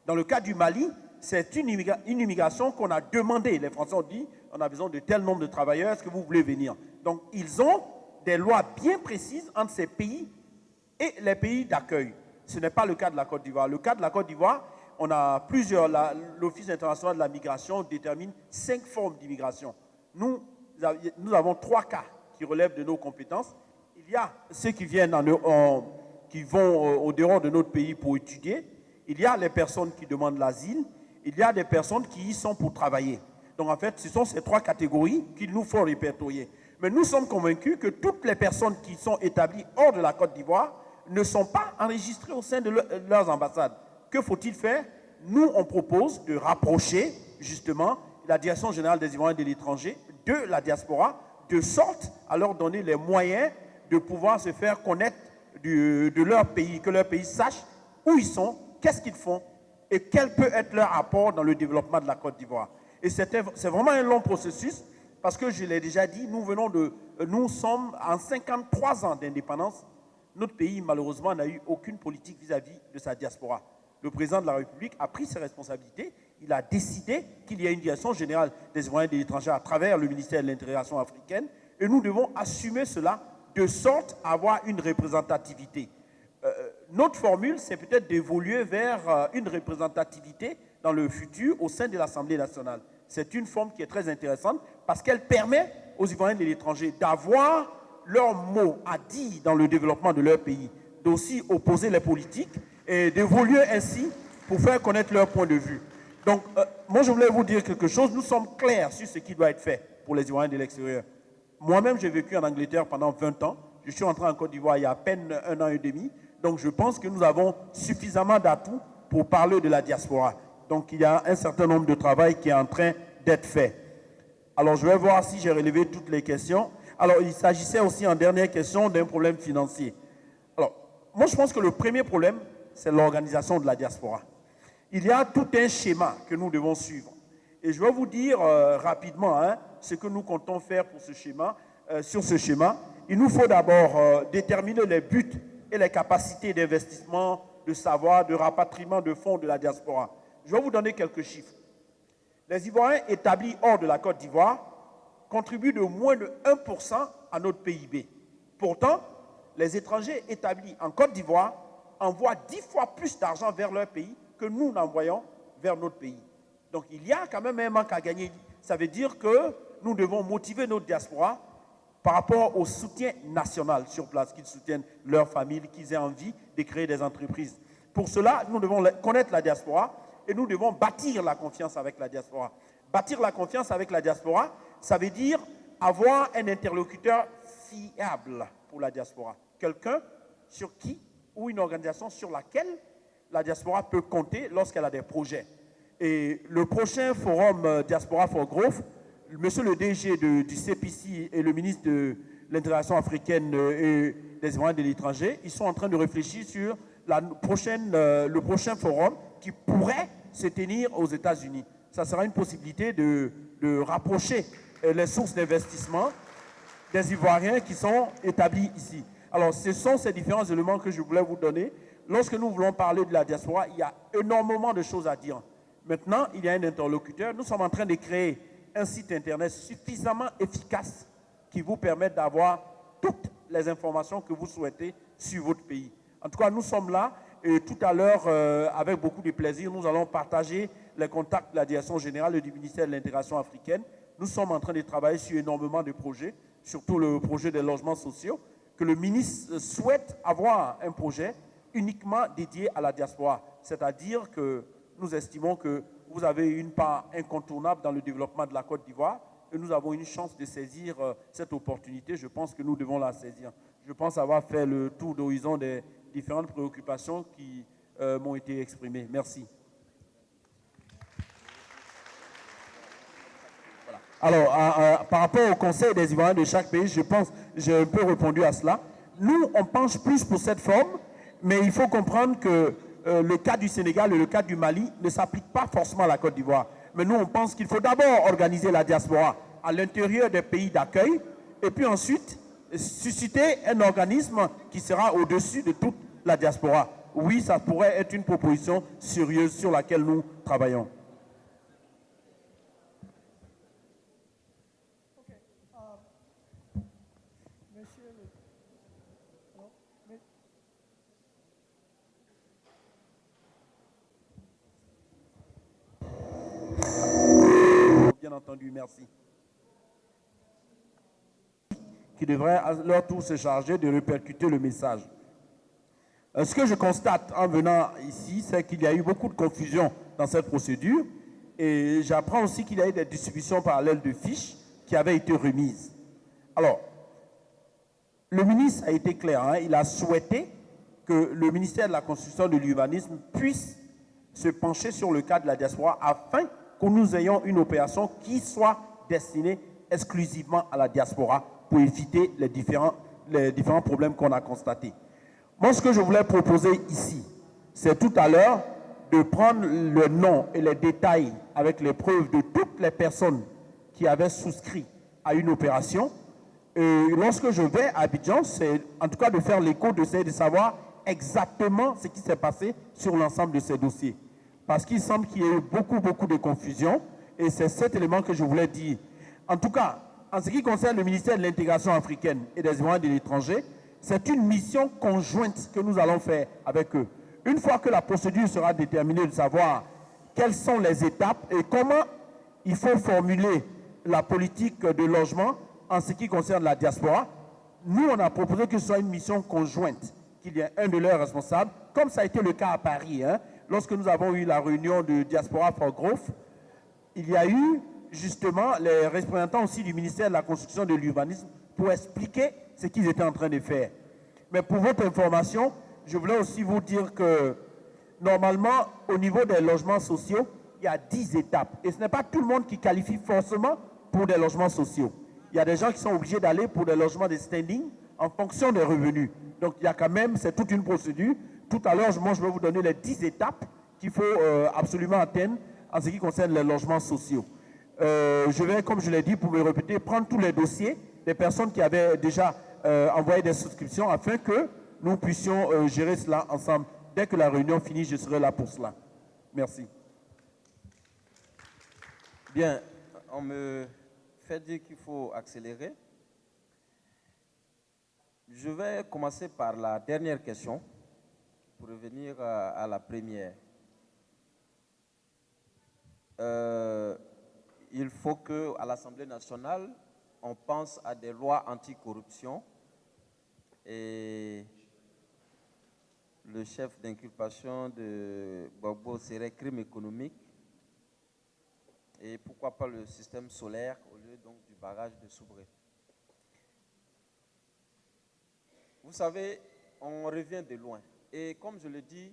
S3: Dans le cas du Mali, c'est une immigration qu'on a demandé. Les Français ont dit, on a besoin de tel nombre de travailleurs, est-ce que vous voulez venir? Donc, ils ont des lois bien précises entre ces pays et les pays d'accueil. Ce n'est pas le cas de la Côte d'Ivoire. Le cas de la Côte d'Ivoire, on a plusieurs, l'Office international de la migration détermine 5 formes d'immigration. Nous avons 3 cas qui relèvent de nos compétences. Il y a ceux qui viennent qui vont au dehors de notre pays pour étudier. Il y a les personnes qui demandent l'asile. Il y a des personnes qui y sont pour travailler. Donc en fait, ce sont ces 3 catégories qu'il nous faut répertorier. Mais nous sommes convaincus que toutes les personnes qui sont établies hors de la Côte d'Ivoire ne sont pas enregistrées au sein de leurs ambassades. Que faut-il faire? Nous, on propose de rapprocher justement la Direction générale des Ivoiriens de l'étranger de la diaspora, de sorte à leur donner les moyens de pouvoir se faire connaître de leur pays, que leur pays sache où ils sont, qu'est-ce qu'ils font et quel peut être leur apport dans le développement de la Côte d'Ivoire. Et c'est vraiment un long processus parce que je l'ai déjà dit, nous sommes en 53 ans d'indépendance. Notre pays, malheureusement, n'a eu aucune politique vis-à-vis de sa diaspora. Le président de la République a pris ses responsabilités. Il a décidé qu'il y a une direction générale des Ivoiriens de l'étranger à travers le ministère de l'intégration africaine. Et nous devons assumer cela de sorte à avoir une représentativité. Notre formule, c'est peut-être d'évoluer vers une représentativité dans le futur au sein de l'Assemblée nationale. C'est une forme qui est très intéressante parce qu'elle permet aux Ivoiriens de l'étranger d'avoir leur mot à dire dans le développement de leur pays, d'aussi opposer les politiques et d'évoluer ainsi pour faire connaître leur point de vue. Donc, moi, je voulais vous dire quelque chose. Nous sommes clairs sur ce qui doit être fait pour les Ivoiriens de l'extérieur. Moi-même, j'ai vécu en Angleterre pendant 20 ans. Je suis entré en Côte d'Ivoire il y a à peine 1 an et demi. Donc, je pense que nous avons suffisamment d'atouts pour parler de la diaspora. Donc, il y a un certain nombre de travail qui est en train d'être fait. Alors, je vais voir si j'ai relevé toutes les questions. Alors, il s'agissait aussi en dernière question d'un problème financier. Alors, moi, je pense que le premier problème, c'est l'organisation de la diaspora. Il y a tout un schéma que nous devons suivre. Et je vais vous dire rapidement ce que nous comptons faire pour ce schéma. Sur ce schéma, il nous faut d'abord déterminer les buts et les capacités d'investissement, de savoir, de rapatriement de fonds de la diaspora. Je vais vous donner quelques chiffres. Les Ivoiriens établis hors de la Côte d'Ivoire contribuent de moins de 1% à notre PIB. Pourtant, les étrangers établis en Côte d'Ivoire envoient 10 fois plus d'argent vers leur pays que nous n'envoyons vers notre pays. Donc, il y a quand même un manque à gagner. Ça veut dire que nous devons motiver notre diaspora par rapport au soutien national sur place, qu'ils soutiennent leur famille, qu'ils aient envie de créer des entreprises. Pour cela, nous devons connaître la diaspora et nous devons bâtir la confiance avec la diaspora. Bâtir la confiance avec la diaspora, ça veut dire avoir un interlocuteur fiable pour la diaspora. Quelqu'un sur qui, ou une organisation sur laquelle la diaspora peut compter lorsqu'elle a des projets. Et le prochain forum Diaspora for Growth, monsieur le DG du CPC et le ministre de l'intégration africaine et des Ivoiriens de l'étranger, ils sont en train de réfléchir sur le prochain forum qui pourrait se tenir aux États-Unis. Ça sera une possibilité de rapprocher les sources d'investissement des Ivoiriens qui sont établis ici. Alors, ce sont ces différents éléments que je voulais vous donner. Lorsque nous voulons parler de la diaspora, il y a énormément de choses à dire. Maintenant, il y a un interlocuteur. Nous sommes en train de créer un site Internet suffisamment efficace qui vous permet d'avoir toutes les informations que vous souhaitez sur votre pays. En tout cas, nous sommes là Et tout à l'heure, avec beaucoup de plaisir, nous allons partager les contacts de la direction générale et du ministère de l'intégration africaine. Nous sommes en train de travailler sur énormément de projets, surtout le projet des logements sociaux, que le ministre souhaite avoir un projet uniquement dédié à la diaspora. C'est-à-dire que nous estimons que vous avez une part incontournable dans le développement de la Côte d'Ivoire et nous avons une chance de saisir cette opportunité. Je pense que nous devons la saisir. Je pense avoir fait le tour d'horizon des différentes préoccupations qui m'ont été exprimées. Merci. Alors, par rapport au Conseil des Ivoiriens de chaque pays, je pense, j'ai un peu répondu à cela. Nous, on penche plus pour cette forme, mais il faut comprendre que le cas du Sénégal et le cas du Mali ne s'appliquent pas forcément à la Côte d'Ivoire. Mais nous, on pense qu'il faut d'abord organiser la diaspora à l'intérieur des pays d'accueil, et puis ensuite susciter un organisme qui sera au-dessus de toute la diaspora. Oui, ça pourrait être une proposition sérieuse sur laquelle nous travaillons. Bien entendu, merci. Qui devraient à leur tour se charger de répercuter le message. Ce que je constate en venant ici, c'est qu'il y a eu beaucoup de confusion dans cette procédure et j'apprends aussi qu'il y a eu des distributions parallèles de fiches qui avaient été remises. Alors, le ministre a été clair, hein, il a souhaité que le ministère de la Construction et de l'Urbanisme puisse se pencher sur le cas de la diaspora afin que nous ayons une opération qui soit destinée exclusivement à la diaspora pour éviter les différents problèmes qu'on a constatés. Moi, ce que je voulais proposer ici, c'est tout à l'heure de prendre le nom et les détails avec les preuves de toutes les personnes qui avaient souscrit à une opération. Et lorsque je vais à Abidjan, c'est en tout cas de faire l'écho, d'essayer de savoir exactement ce qui s'est passé sur l'ensemble de ces dossiers. Parce qu'il semble qu'il y ait eu beaucoup de confusion et c'est cet élément que je voulais dire. En tout cas, en ce qui concerne le ministère de l'intégration africaine et des Ivoiriens de l'étranger, c'est une mission conjointe que nous allons faire avec eux. Une fois que la procédure sera déterminée de savoir quelles sont les étapes et comment il faut formuler la politique de logement en ce qui concerne la diaspora, nous on a proposé que ce soit une mission conjointe, qu'il y ait un de leurs responsables, comme ça a été le cas à Paris, hein. Lorsque nous avons eu la réunion de Diaspora for Growth, il y a eu justement les représentants aussi du ministère de la Construction et de l'Urbanisme pour expliquer ce qu'ils étaient en train de faire. Mais pour votre information, je voulais aussi vous dire que normalement, au niveau des logements sociaux, il y a 10 étapes. Et ce n'est pas tout le monde qui qualifie forcément pour des logements sociaux. Il y a des gens qui sont obligés d'aller pour des logements de standing en fonction des revenus. Donc il y a quand même, c'est toute une procédure. Tout à l'heure, moi, je vais vous donner les 10 étapes qu'il faut absolument atteindre en ce qui concerne les logements sociaux. Je vais, comme je l'ai dit, pour me répéter, prendre tous les dossiers des personnes qui avaient déjà envoyé des souscriptions afin que nous puissions gérer cela ensemble. Dès que la réunion finit, je serai là pour cela. Merci.
S1: Bien, on me fait dire qu'il faut accélérer. Je vais commencer par la dernière question pour revenir à la première. Il faut qu'à l'Assemblée nationale, on pense à des lois anticorruption et le chef d'inculpation de Gbagbo serait crime économique et pourquoi pas le système solaire au lieu donc du barrage de Soubré. Vous savez, on revient de loin et comme je le dis,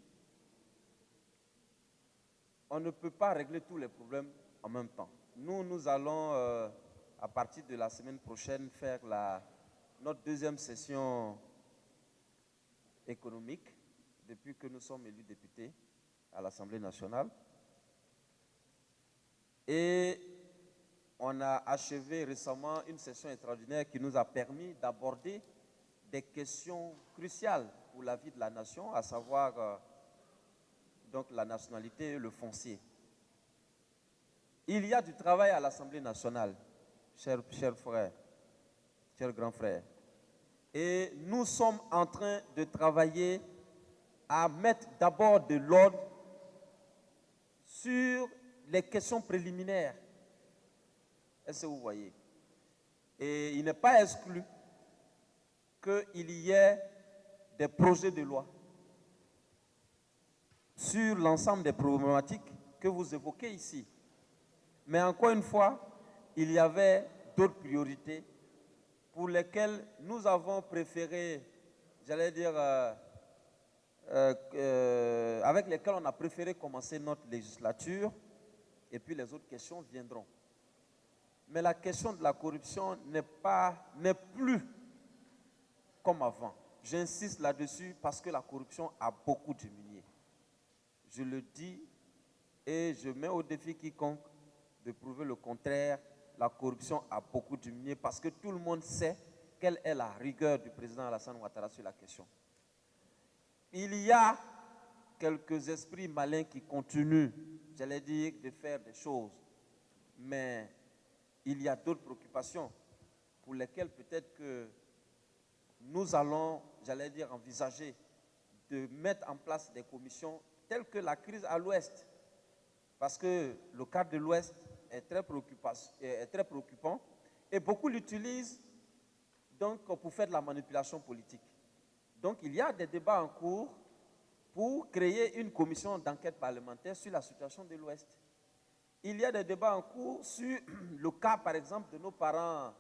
S1: on ne peut pas régler tous les problèmes en même temps. Nous allons, à partir de la semaine prochaine, faire notre deuxième session économique depuis que nous sommes élus députés à l'Assemblée nationale. Et on a achevé récemment une session extraordinaire qui nous a permis d'aborder des questions cruciales pour la vie de la nation, à savoir donc la nationalité et le foncier. Il y a du travail à l'Assemblée nationale, chers frères, chers grands frères. Et nous sommes en train de travailler à mettre d'abord de l'ordre sur les questions préliminaires. Est-ce que vous voyez? Et il n'est pas exclu qu'il y ait des projets de loi sur l'ensemble des problématiques que vous évoquez ici. Mais encore une fois, il y avait d'autres priorités pour lesquelles nous avons préféré, j'allais dire, avec lesquelles on a préféré commencer notre législature, et puis les autres questions viendront. Mais la question de la corruption n'est plus comme avant. J'insiste là-dessus parce que la corruption a beaucoup diminué. Je le dis et je mets au défi quiconque de prouver le contraire. La corruption a beaucoup diminué parce que tout le monde sait quelle est la rigueur du président Alassane Ouattara sur la question. Il y a quelques esprits malins qui continuent, j'allais dire, de faire des choses. Mais il y a d'autres préoccupations pour lesquelles peut-être que nous allons, j'allais dire, envisager de mettre en place des commissions telles que la crise à l'Ouest. Parce que le cas de l'Ouest est très préoccupant et beaucoup l'utilisent donc pour faire de la manipulation politique. Donc il y a des débats en cours pour créer une commission d'enquête parlementaire sur la situation de l'Ouest. Il y a des débats en cours sur le cas, par exemple, de nos parents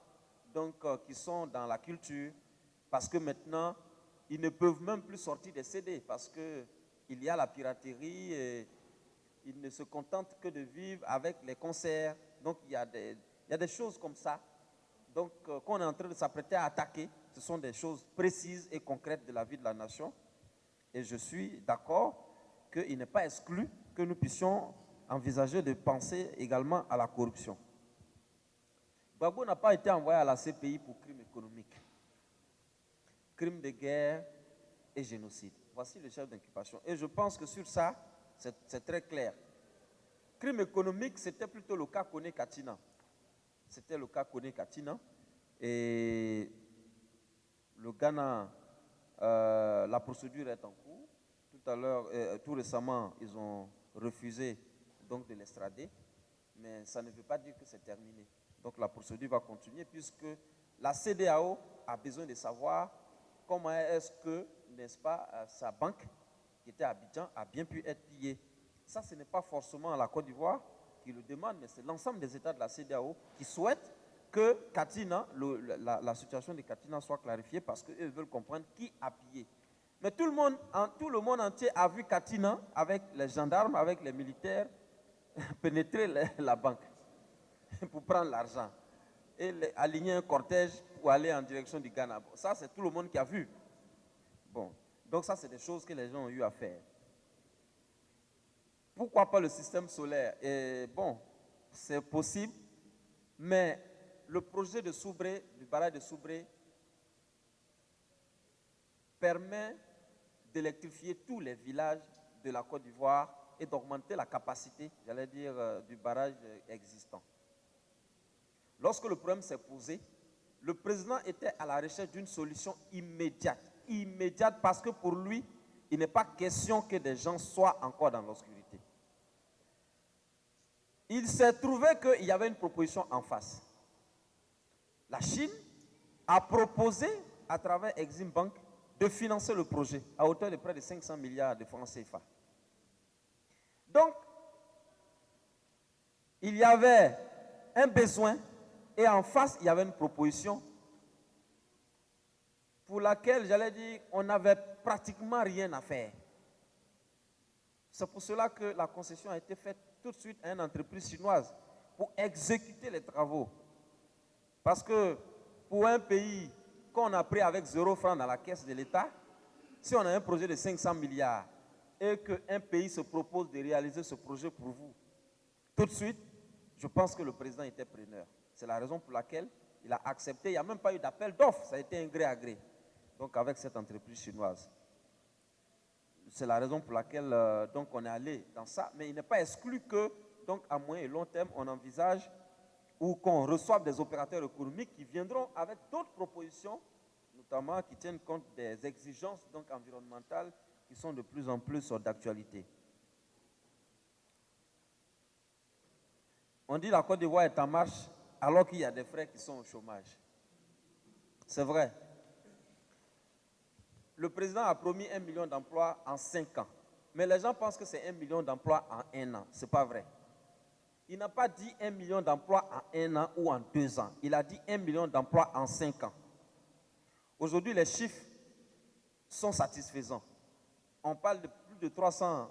S1: donc, qui sont dans la culture, parce que maintenant, ils ne peuvent même plus sortir des CD, parce qu'il y a la piraterie et ils ne se contentent que de vivre avec les concerts. Donc, il y a des choses comme ça donc, qu'on est en train de s'apprêter à attaquer. Ce sont des choses précises et concrètes de la vie de la nation. Et je suis d'accord qu'il n'est pas exclu que nous puissions envisager de penser également à la corruption. Gbagbo n'a pas été envoyé à la CPI pour crime économique, crime de guerre et génocide. Voici le chef d'inculpation. Et je pense que sur ça, c'est très clair. Crime économique, c'était plutôt le cas Kone Katina. C'était le cas Kone Katina. Et le Ghana, la procédure est en cours. Tout à l'heure, tout récemment, ils ont refusé donc de l'extrader. Mais ça ne veut pas dire que c'est terminé. Donc la procédure va continuer puisque la CEDEAO a besoin de savoir comment est-ce que, n'est-ce pas, sa banque qui était à Abidjan a bien pu être pillée. Ça, ce n'est pas forcément la Côte d'Ivoire qui le demande, mais c'est l'ensemble des États de la CEDEAO qui souhaitent que Katina, la situation de Katina soit clarifiée parce qu'eux veulent comprendre qui a pillé. Mais tout le monde entier a vu Katina avec les gendarmes, avec les militaires, pénétrer la banque pour prendre l'argent et aligner un cortège pour aller en direction du Ghana. Ça, c'est tout le monde qui a vu. Bon, donc ça, c'est des choses que les gens ont eu à faire. Pourquoi pas le système solaire? Et bon, c'est possible, mais le projet de Soubré, du barrage de Soubré, permet d'électrifier tous les villages de la Côte d'Ivoire et d'augmenter la capacité, j'allais dire, du barrage existant. Lorsque le problème s'est posé, le président était à la recherche d'une solution immédiate. Immédiate parce que pour lui, il n'est pas question que des gens soient encore dans l'obscurité. Il s'est trouvé qu'il y avait une proposition en face. La Chine a proposé, à travers Exim Bank, de financer le projet à hauteur de près de 500 milliards de francs CFA. Donc, il y avait un besoin et en face, il y avait une proposition pour laquelle, j'allais dire, on n'avait pratiquement rien à faire. C'est pour cela que la concession a été faite tout de suite à une entreprise chinoise pour exécuter les travaux. Parce que pour un pays qu'on a pris avec 0 francs dans la caisse de l'État, si on a un projet de 500 milliards et qu'un pays se propose de réaliser ce projet pour vous, tout de suite, je pense que le président était preneur. C'est la raison pour laquelle il a accepté. Il n'y a même pas eu d'appel d'offres, ça a été un gré à gré. Donc avec cette entreprise chinoise. C'est la raison pour laquelle donc on est allé dans ça. Mais il n'est pas exclu que, donc à moyen et long terme, on envisage ou qu'on reçoive des opérateurs économiques qui viendront avec d'autres propositions, notamment qui tiennent compte des exigences donc, environnementales qui sont de plus en plus d'actualité. On dit que la Côte d'Ivoire est en marche alors qu'il y a des frères qui sont au chômage. C'est vrai. Le président a promis 1 million d'emplois en 5 ans. Mais les gens pensent que c'est 1 million d'emplois en 1 an. Ce n'est pas vrai. Il n'a pas dit 1 million d'emplois en 1 an ou en 2 ans. Il a dit 1 million d'emplois en 5 ans. Aujourd'hui, les chiffres sont satisfaisants. On parle de plus de 300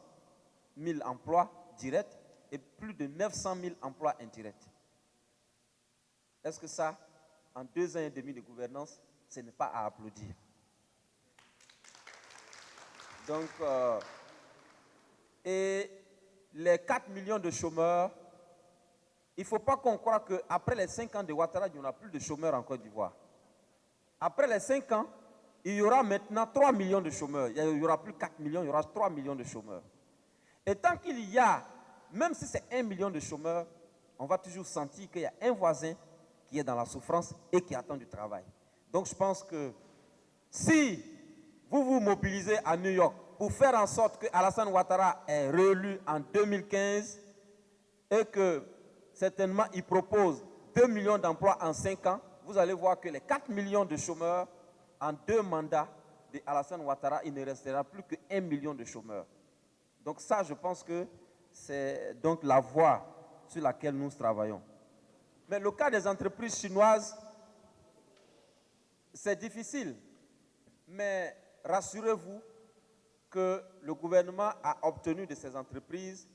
S1: 000 emplois directs et plus de 900 000 emplois indirects. Est-ce que ça, en 2 ans et demi de gouvernance, ce n'est pas à applaudir? Donc, et les 4 millions de chômeurs, il ne faut pas qu'on croie qu'après les 5 ans de Ouattara, il n'y aura plus de chômeurs en Côte d'Ivoire. Après les 5 ans, il y aura maintenant 3 millions de chômeurs. Il n'y aura plus 4 millions, il y aura 3 millions de chômeurs. Et tant qu'il y a, même si c'est 1 million de chômeurs, on va toujours sentir qu'il y a un voisin qui est dans la souffrance et qui attend du travail. Donc je pense que si vous vous mobilisez à New York pour faire en sorte que Alassane Ouattara est réélu en 2015 et que certainement il propose 2 millions d'emplois en 5 ans, vous allez voir que les 4 millions de chômeurs en 2 mandats de Alassane Ouattara, il ne restera plus que 1 million de chômeurs. Donc ça, je pense que c'est donc la voie sur laquelle nous travaillons. Mais le cas des entreprises chinoises, c'est difficile. Mais rassurez-vous que le gouvernement a obtenu de ces entreprises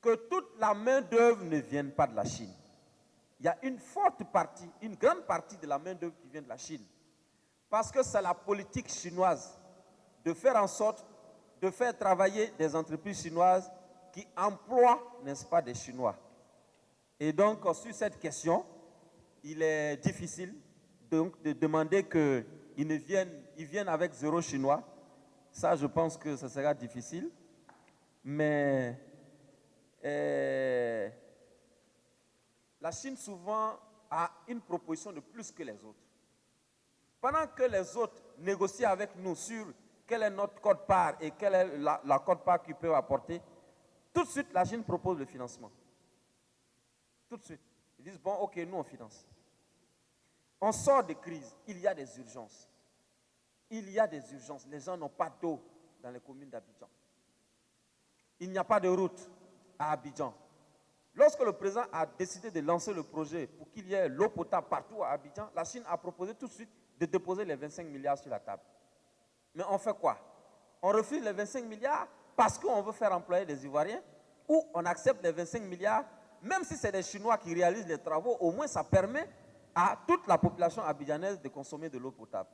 S1: que toute la main-d'œuvre ne vienne pas de la Chine. Il y a une forte partie, une grande partie de la main-d'œuvre qui vient de la Chine. Parce que c'est la politique chinoise de faire en sorte de faire travailler des entreprises chinoises qui emploient, n'est-ce pas, des Chinois. Et donc, sur cette question, il est difficile donc, de demander qu'ils viennent avec 0 Chinois. Ça, je pense que ce sera difficile. Mais la Chine, souvent, a une proposition de plus que les autres. Pendant que les autres négocient avec nous sur quelle est notre quote-part et quelle est la quote-part qu'ils peuvent apporter, tout de suite, la Chine propose le financement. Tout de suite. Ils disent, bon, ok, nous, on finance. On sort de crise, il y a des urgences. Il y a des urgences. Les gens n'ont pas d'eau dans les communes d'Abidjan. Il n'y a pas de route à Abidjan. Lorsque le président a décidé de lancer le projet pour qu'il y ait l'eau potable partout à Abidjan, la Chine a proposé tout de suite de déposer les 25 milliards sur la table. Mais on fait quoi? On refuse les 25 milliards parce qu'on veut faire employer des Ivoiriens, ou on accepte les 25 milliards, même si c'est des Chinois qui réalisent les travaux, au moins ça permet à toute la population abidjanaise de consommer de l'eau potable.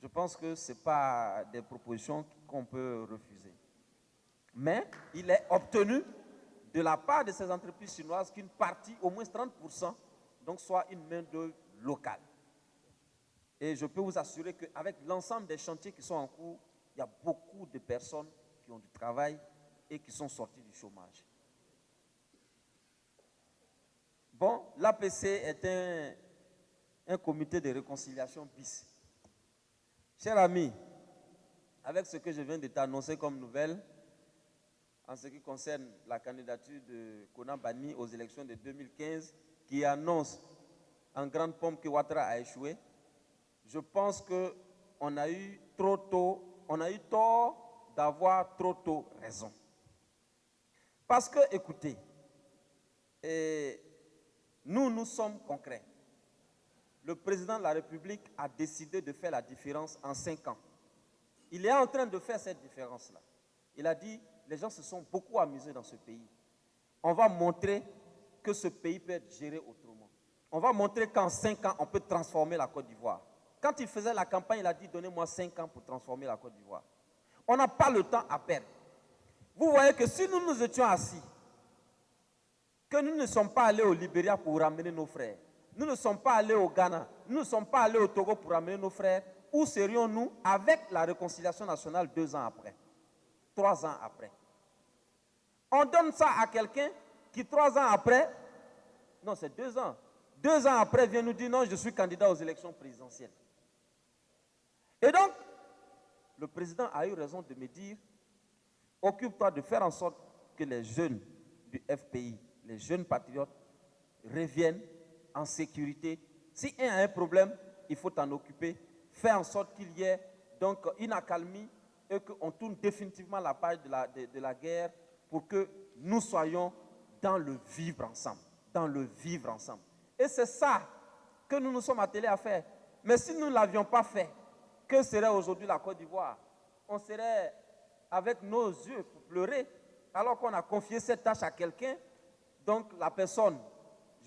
S1: Je pense que ce n'est pas des propositions qu'on peut refuser. Mais il est obtenu de la part de ces entreprises chinoises qu'une partie, au moins 30%, donc soit une main-d'œuvre locale. Et je peux vous assurer qu'avec l'ensemble des chantiers qui sont en cours, il y a beaucoup de personnes qui ont du travail et qui sont sorties du chômage. Bon, l'APC est un comité de réconciliation bis. Chers amis, avec ce que je viens de t'annoncer comme nouvelle, en ce qui concerne la candidature de Konan Banny aux élections de 2015, qui annonce en grande pompe que Ouattara a échoué, je pense qu'on a eu tort d'avoir trop tôt raison. Parce que, écoutez, nous sommes concrets. Le président de la République a décidé de faire la différence en 5 ans. Il est en train de faire cette différence-là. Il a dit, les gens se sont beaucoup amusés dans ce pays. On va montrer que ce pays peut être géré autrement. On va montrer qu'en 5 ans, on peut transformer la Côte d'Ivoire. Quand il faisait la campagne, il a dit, donnez-moi 5 ans pour transformer la Côte d'Ivoire. On n'a pas le temps à perdre. Vous voyez que si nous nous étions assis, que nous ne sommes pas allés au Libéria pour ramener nos frères, nous ne sommes pas allés au Ghana, nous ne sommes pas allés au Togo pour ramener nos frères, où serions-nous avec la réconciliation nationale 2 ans après, 3 ans après? On donne ça à quelqu'un qui 3 ans après, non c'est 2 ans, 2 ans après vient nous dire non, je suis candidat aux élections présidentielles. Et donc, le président a eu raison de me dire, occupe-toi de faire en sorte que les jeunes du FPI, les jeunes patriotes, reviennent en sécurité. Si un a un problème, il faut t'en occuper. Faire en sorte qu'il y ait donc une accalmie et qu'on tourne définitivement la page de la guerre pour que nous soyons dans le vivre ensemble. Dans le vivre ensemble. Et c'est ça que nous nous sommes attelés à faire. Mais si nous ne l'avions pas fait, que serait aujourd'hui la Côte d'Ivoire? On serait avec nos yeux pour pleurer, alors qu'on a confié cette tâche à quelqu'un. Donc la personne,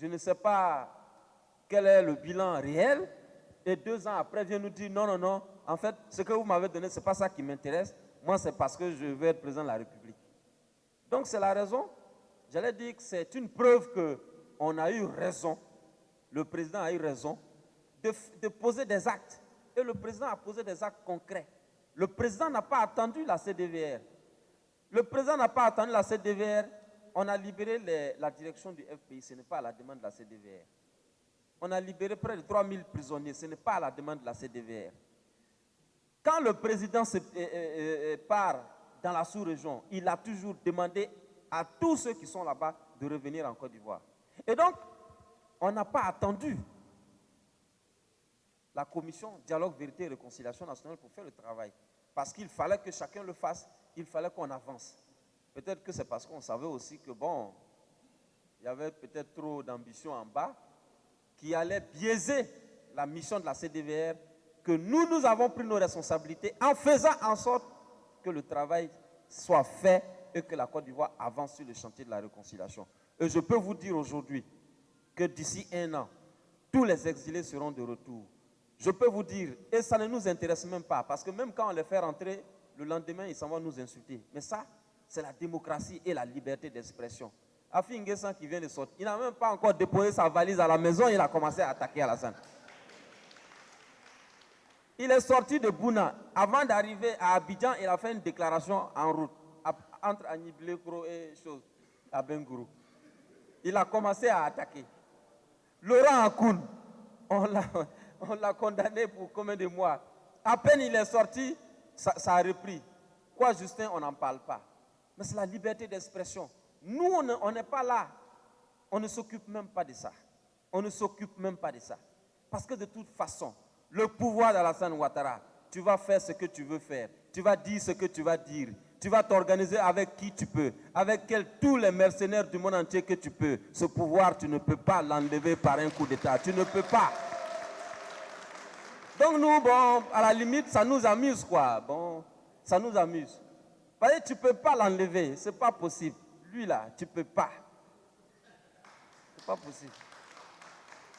S1: je ne sais pas quel est le bilan réel, et 2 ans après vient nous dire non, non, non, en fait, ce que vous m'avez donné, ce n'est pas ça qui m'intéresse. Moi, c'est parce que je veux être président de la République. Donc c'est la raison. J'allais dire que c'est une preuve qu'on a eu raison, le président a eu raison, de poser des actes. Et le président a posé des actes concrets. Le président n'a pas attendu la CDVR. Le président n'a pas attendu la CDVR. On a libéré la direction du FPI, ce n'est pas à la demande de la CDVR. On a libéré près de 3000 prisonniers, ce n'est pas à la demande de la CDVR. Quand le président part dans la sous-région, il a toujours demandé à tous ceux qui sont là-bas de revenir en Côte d'Ivoire. Et donc, on n'a pas attendu la commission Dialogue, Vérité et Réconciliation nationale pour faire le travail. Parce qu'il fallait que chacun le fasse, il fallait qu'on avance. Peut-être que c'est parce qu'on savait aussi que, bon, il y avait peut-être trop d'ambition en bas qui allait biaiser la mission de la CDVR, que nous avons pris nos responsabilités en faisant en sorte que le travail soit fait et que la Côte d'Ivoire avance sur le chantier de la réconciliation. Et je peux vous dire aujourd'hui que d'ici 1 an, tous les exilés seront de retour. Je peux vous dire, et ça ne nous intéresse même pas, parce que même quand on les fait rentrer, le lendemain, ils s'en vont nous insulter. Mais ça, c'est la démocratie et la liberté d'expression. Afi Nguessan qui vient de sortir, il n'a même pas encore déposé sa valise à la maison, il a commencé à attaquer Alassane. Il est sorti de Bouna. Avant d'arriver à Abidjan, il a fait une déclaration en route, entre Agniblekro et à Bengourou. Il a commencé à attaquer. Laurent Akoun, on l'a condamné pour combien de mois? À peine il est sorti, ça a repris. Quoi, Justin, on n'en parle pas. Mais c'est la liberté d'expression. Nous, on n'est pas là. On ne s'occupe même pas de ça. On ne s'occupe même pas de ça. Parce que de toute façon, le pouvoir d'Alassane Ouattara, tu vas faire ce que tu veux faire. Tu vas dire ce que tu vas dire. Tu vas t'organiser avec qui tu peux. Avec tous les mercenaires du monde entier que tu peux. Ce pouvoir, tu ne peux pas l'enlever par un coup d'État. Tu ne peux pas. Donc nous, bon, à la limite, ça nous amuse, quoi. Bon, ça nous amuse. Parce que tu ne peux pas l'enlever. Ce n'est pas possible. Lui, là, tu ne peux pas. Ce n'est pas possible.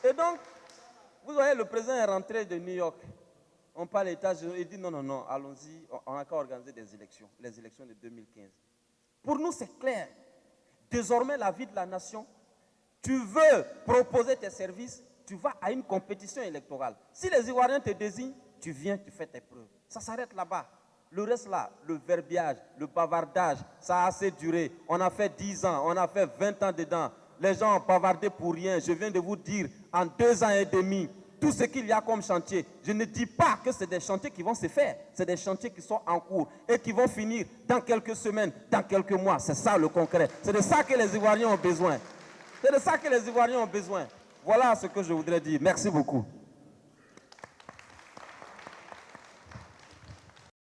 S1: Et donc, vous voyez, le président est rentré de New York. On parle États-Unis. Il dit non, non, non, allons-y. On n'a qu'à organiser des élections. Les élections de 2015. Pour nous, c'est clair. Désormais, la vie de la nation, tu veux proposer tes services, tu vas à une compétition électorale. Si les Ivoiriens te désignent, tu viens, tu fais tes preuves. Ça s'arrête là-bas. Le reste là, le verbiage, le bavardage, ça a assez duré. On a fait 10 ans, on a fait 20 ans dedans. Les gens ont bavardé pour rien. Je viens de vous dire, en 2 ans et demi, tout ce qu'il y a comme chantier. Je ne dis pas que c'est des chantiers qui vont se faire. C'est des chantiers qui sont en cours et qui vont finir dans quelques semaines, dans quelques mois. C'est ça le concret. C'est de ça que les Ivoiriens ont besoin. C'est de ça que les Ivoiriens ont besoin. Voilà ce que je voudrais dire. Merci beaucoup.